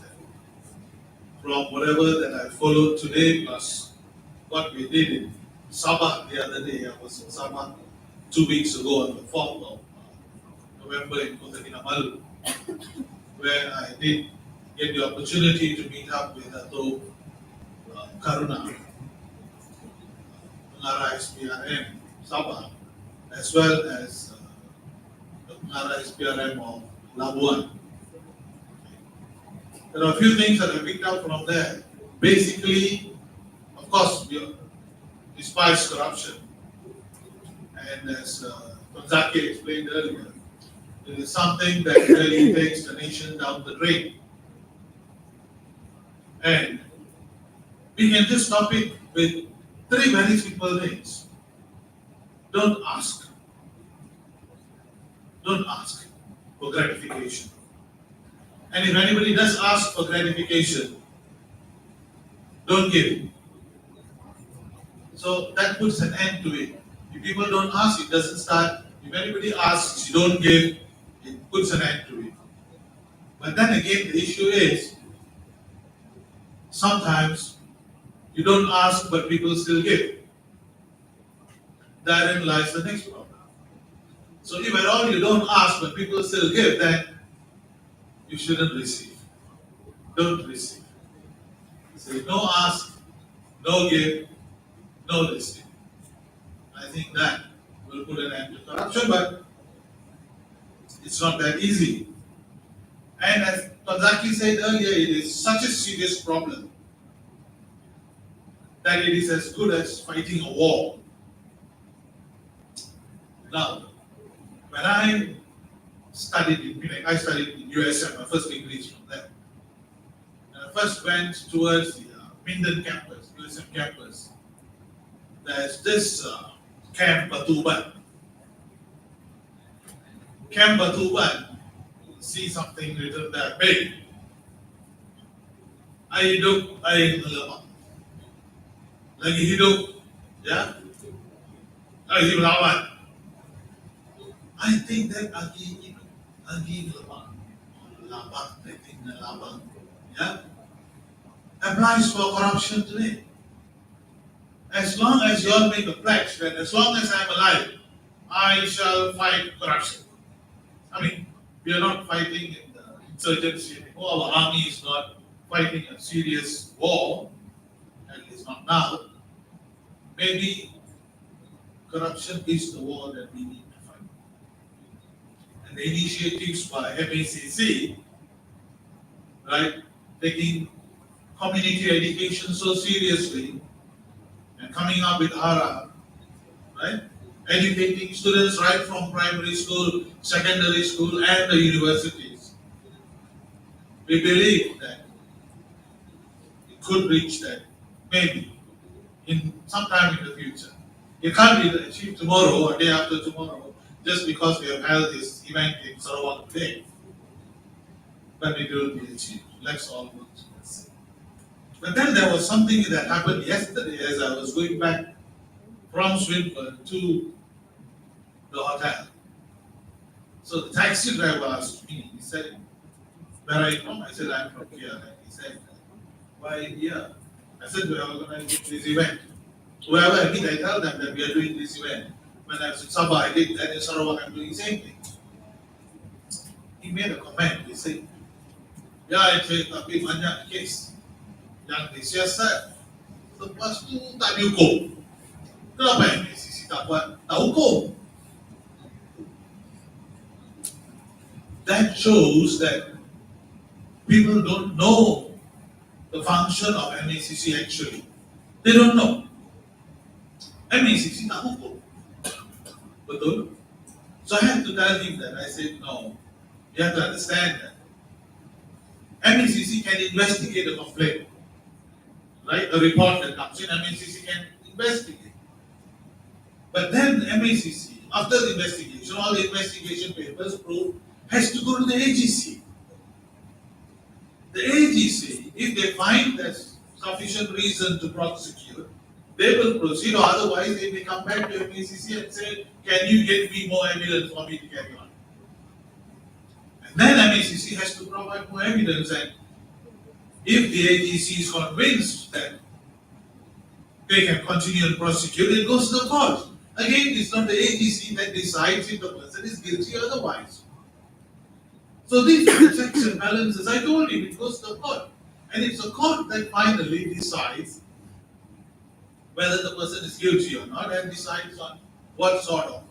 from whatever that I followed today, plus what we did in Sabah the other day. I was in Sabah 2 weeks ago on the 4th of November in Kota Kinabalu, where I did get the opportunity to meet up with Dato' Karuna, Pengarah SPRM Sabah, as well as the Pengarah SPRM of Labuan. There are a few things that I picked up from there. Basically, of course, we despise corruption. And as Tonzaki explained earlier, it is something that really takes the nation down the drain. And we can just stop it with 3 very simple things. Don't ask. Don't ask for gratification. And if anybody does ask for gratification, don't give. So that puts an end to it. If people don't ask, it doesn't start. If anybody asks, you don't give, it puts an end to it. But then again, the issue is, sometimes you don't ask, but people still give. Therein lies the next problem. So if at all you don't ask, but people still give, then you shouldn't receive. Don't receive. Say no ask, no give, no receive. I think that will put an end to corruption, but it's not that easy. And as Tonzaki said earlier, it is such a serious problem that it is as good as fighting a war. Now, when I studied in Munich, I studied in USM, my first degree is from there. And I first went towards the Minden campus, USM campus, there's this Camp Batuban. Camp Batuban, see something written there, big. Ay hidup, ay melamak. Lagi hidup, ya, lagi melawan. I think that lagi melamak, labak, I think the labak, yeah, applies for corruption today. As long as you all make a pledge that as long as I'm alive, I shall fight corruption. I mean, we are not fighting in the insurgency anymore. Our army is not fighting a serious war, at least not now. Maybe corruption is the war that we need to fight. And the initiatives by MACC, right, taking community education so seriously and coming up with ARA, right, educating students right from primary school, secondary school, and the universities. We believe that it could reach that, maybe, in sometime in the future. It can't be achieved tomorrow or day after tomorrow, just because we have held this event in Sarawak today. But it will be achieved. Let's all work towards it. But then there was something that happened yesterday as I was going back from Swinburne to the hotel. So the taxi driver asked me, he said, "Where are you from?" I said, "I'm from here." And he said, "Why here?" I said, "We are organizing this event." Wherever I meet, I tell them that we are doing this event. When I was in Sabah, I did that. In Sarawak, I'm doing the same thing. He made a comment. He said, "Ya, tapi banyak kes yang disiasat, lepas tu tak dihukum. Kenapa yang MACC tak buat? Tak hukum." That shows that people don't know the function of MACC actually. They don't know. MACC tak hukum. Betul? So I had to tell him that. I said, no, you have to understand that MACC can investigate a complaint. Right? A report that comes in, MACC can investigate. But then MACC, after the investigation, all the investigation papers prove has to go to the AGC. The AGC, if they find there's sufficient reason to prosecute, they will proceed, or otherwise they may come back to MACC and say, "Can you get me more evidence for me to carry on?" And then MACC has to provide more evidence, and if the AGC is convinced that they can continue and prosecute, it goes to the court. Again, it's not the AGC that decides if the person is guilty or otherwise. So these are the checks and balances. I told him it goes to the court. And it's the court that finally decides whether the person is guilty or not and decides on what sort of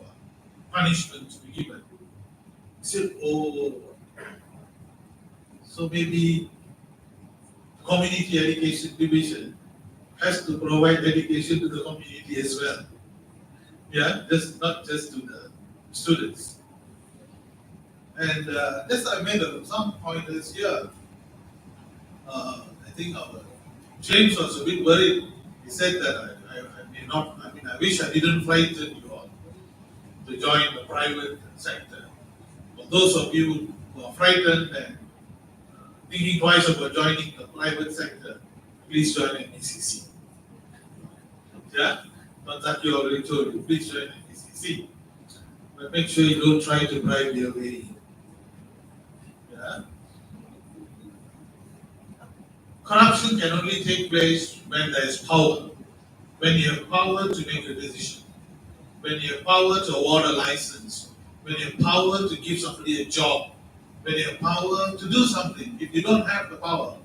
punishment to be given. He said, "Oh, so maybe community education division has to provide education to the community as well. Yeah, not just to the students." And this I made some pointers here. I think James was a bit worried. He said that I wish I didn't frighten you all to join the private sector. For those of you who are frightened and thinking twice about joining the private sector, please join MACC. Yeah? But already told you, please join MACC. But make sure you don't try to bribe your way in. Yeah? Corruption can only take place when there is power. When you have power to make a decision. When you have power to award a license. When you have power to give somebody a job. When you have power to do something. If you don't have the power,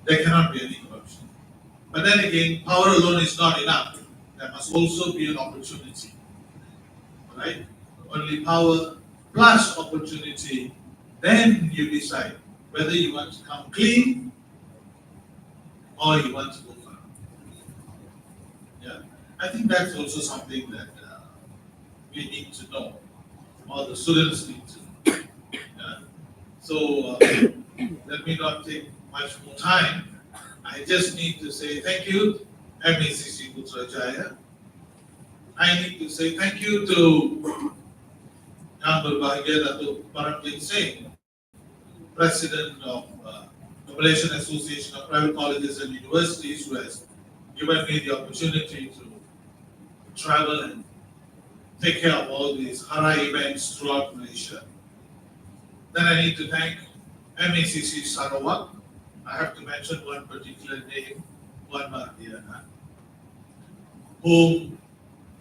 there cannot be any corruption. But then again, power alone is not enough. There must also be an opportunity. Right? Only power plus opportunity, then you decide whether you want to come clean or you want to go far. Yeah, I think that's also something that we need to know, or the students need to know. Yeah? So let me not take much more time. I just need to say thank you MACC Putrajaya. I need to say thank you to Yang Berbahagia Datuk Paramjit Singh, President of the Malaysian Association of Private Colleges and Universities, who has given me the opportunity to travel and take care of all these HARA events throughout Malaysia. Then I need to thank MACC Sarawak. I have to mention one particular name, Wan Mardiana, whom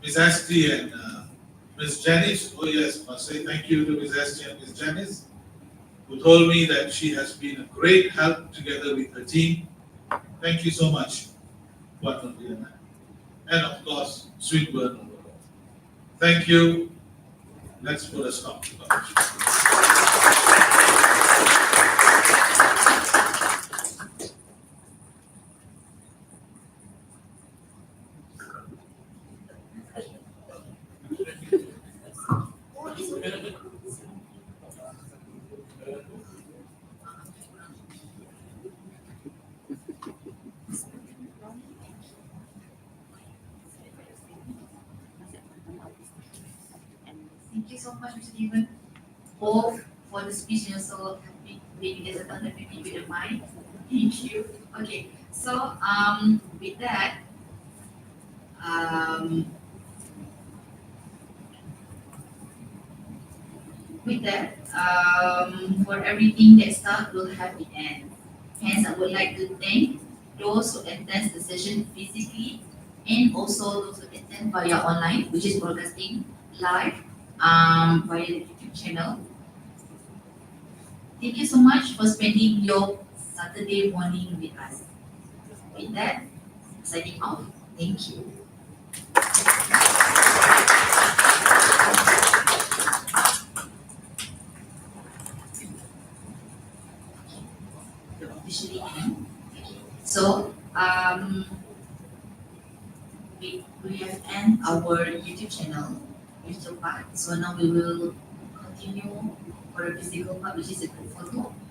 Ms. Asti and Ms. Janice, oh yes, must say thank you to Ms. Asti and Ms. Janice, who told me that she has been a great help together with her team. Thank you so much, Wan Mardiana. And of course, Swinburne. Thank you. Let's put a stop to that. Thank you so much, Mr. Stephen, both for the speech and also maybe there's a thunder maybe with the mic. Thank you. Okay, so with that, um, for everything that starts will have the end. Hence, I would like to thank those who attend the session physically and also those who attend via online, which is broadcasting live via the YouTube channel. Thank you so much for spending your Saturday morning with us. With that, signing off. Thank you. Officially end. So we have end our YouTube channel, virtual part. So now we will continue for the physical part, which is a group photo.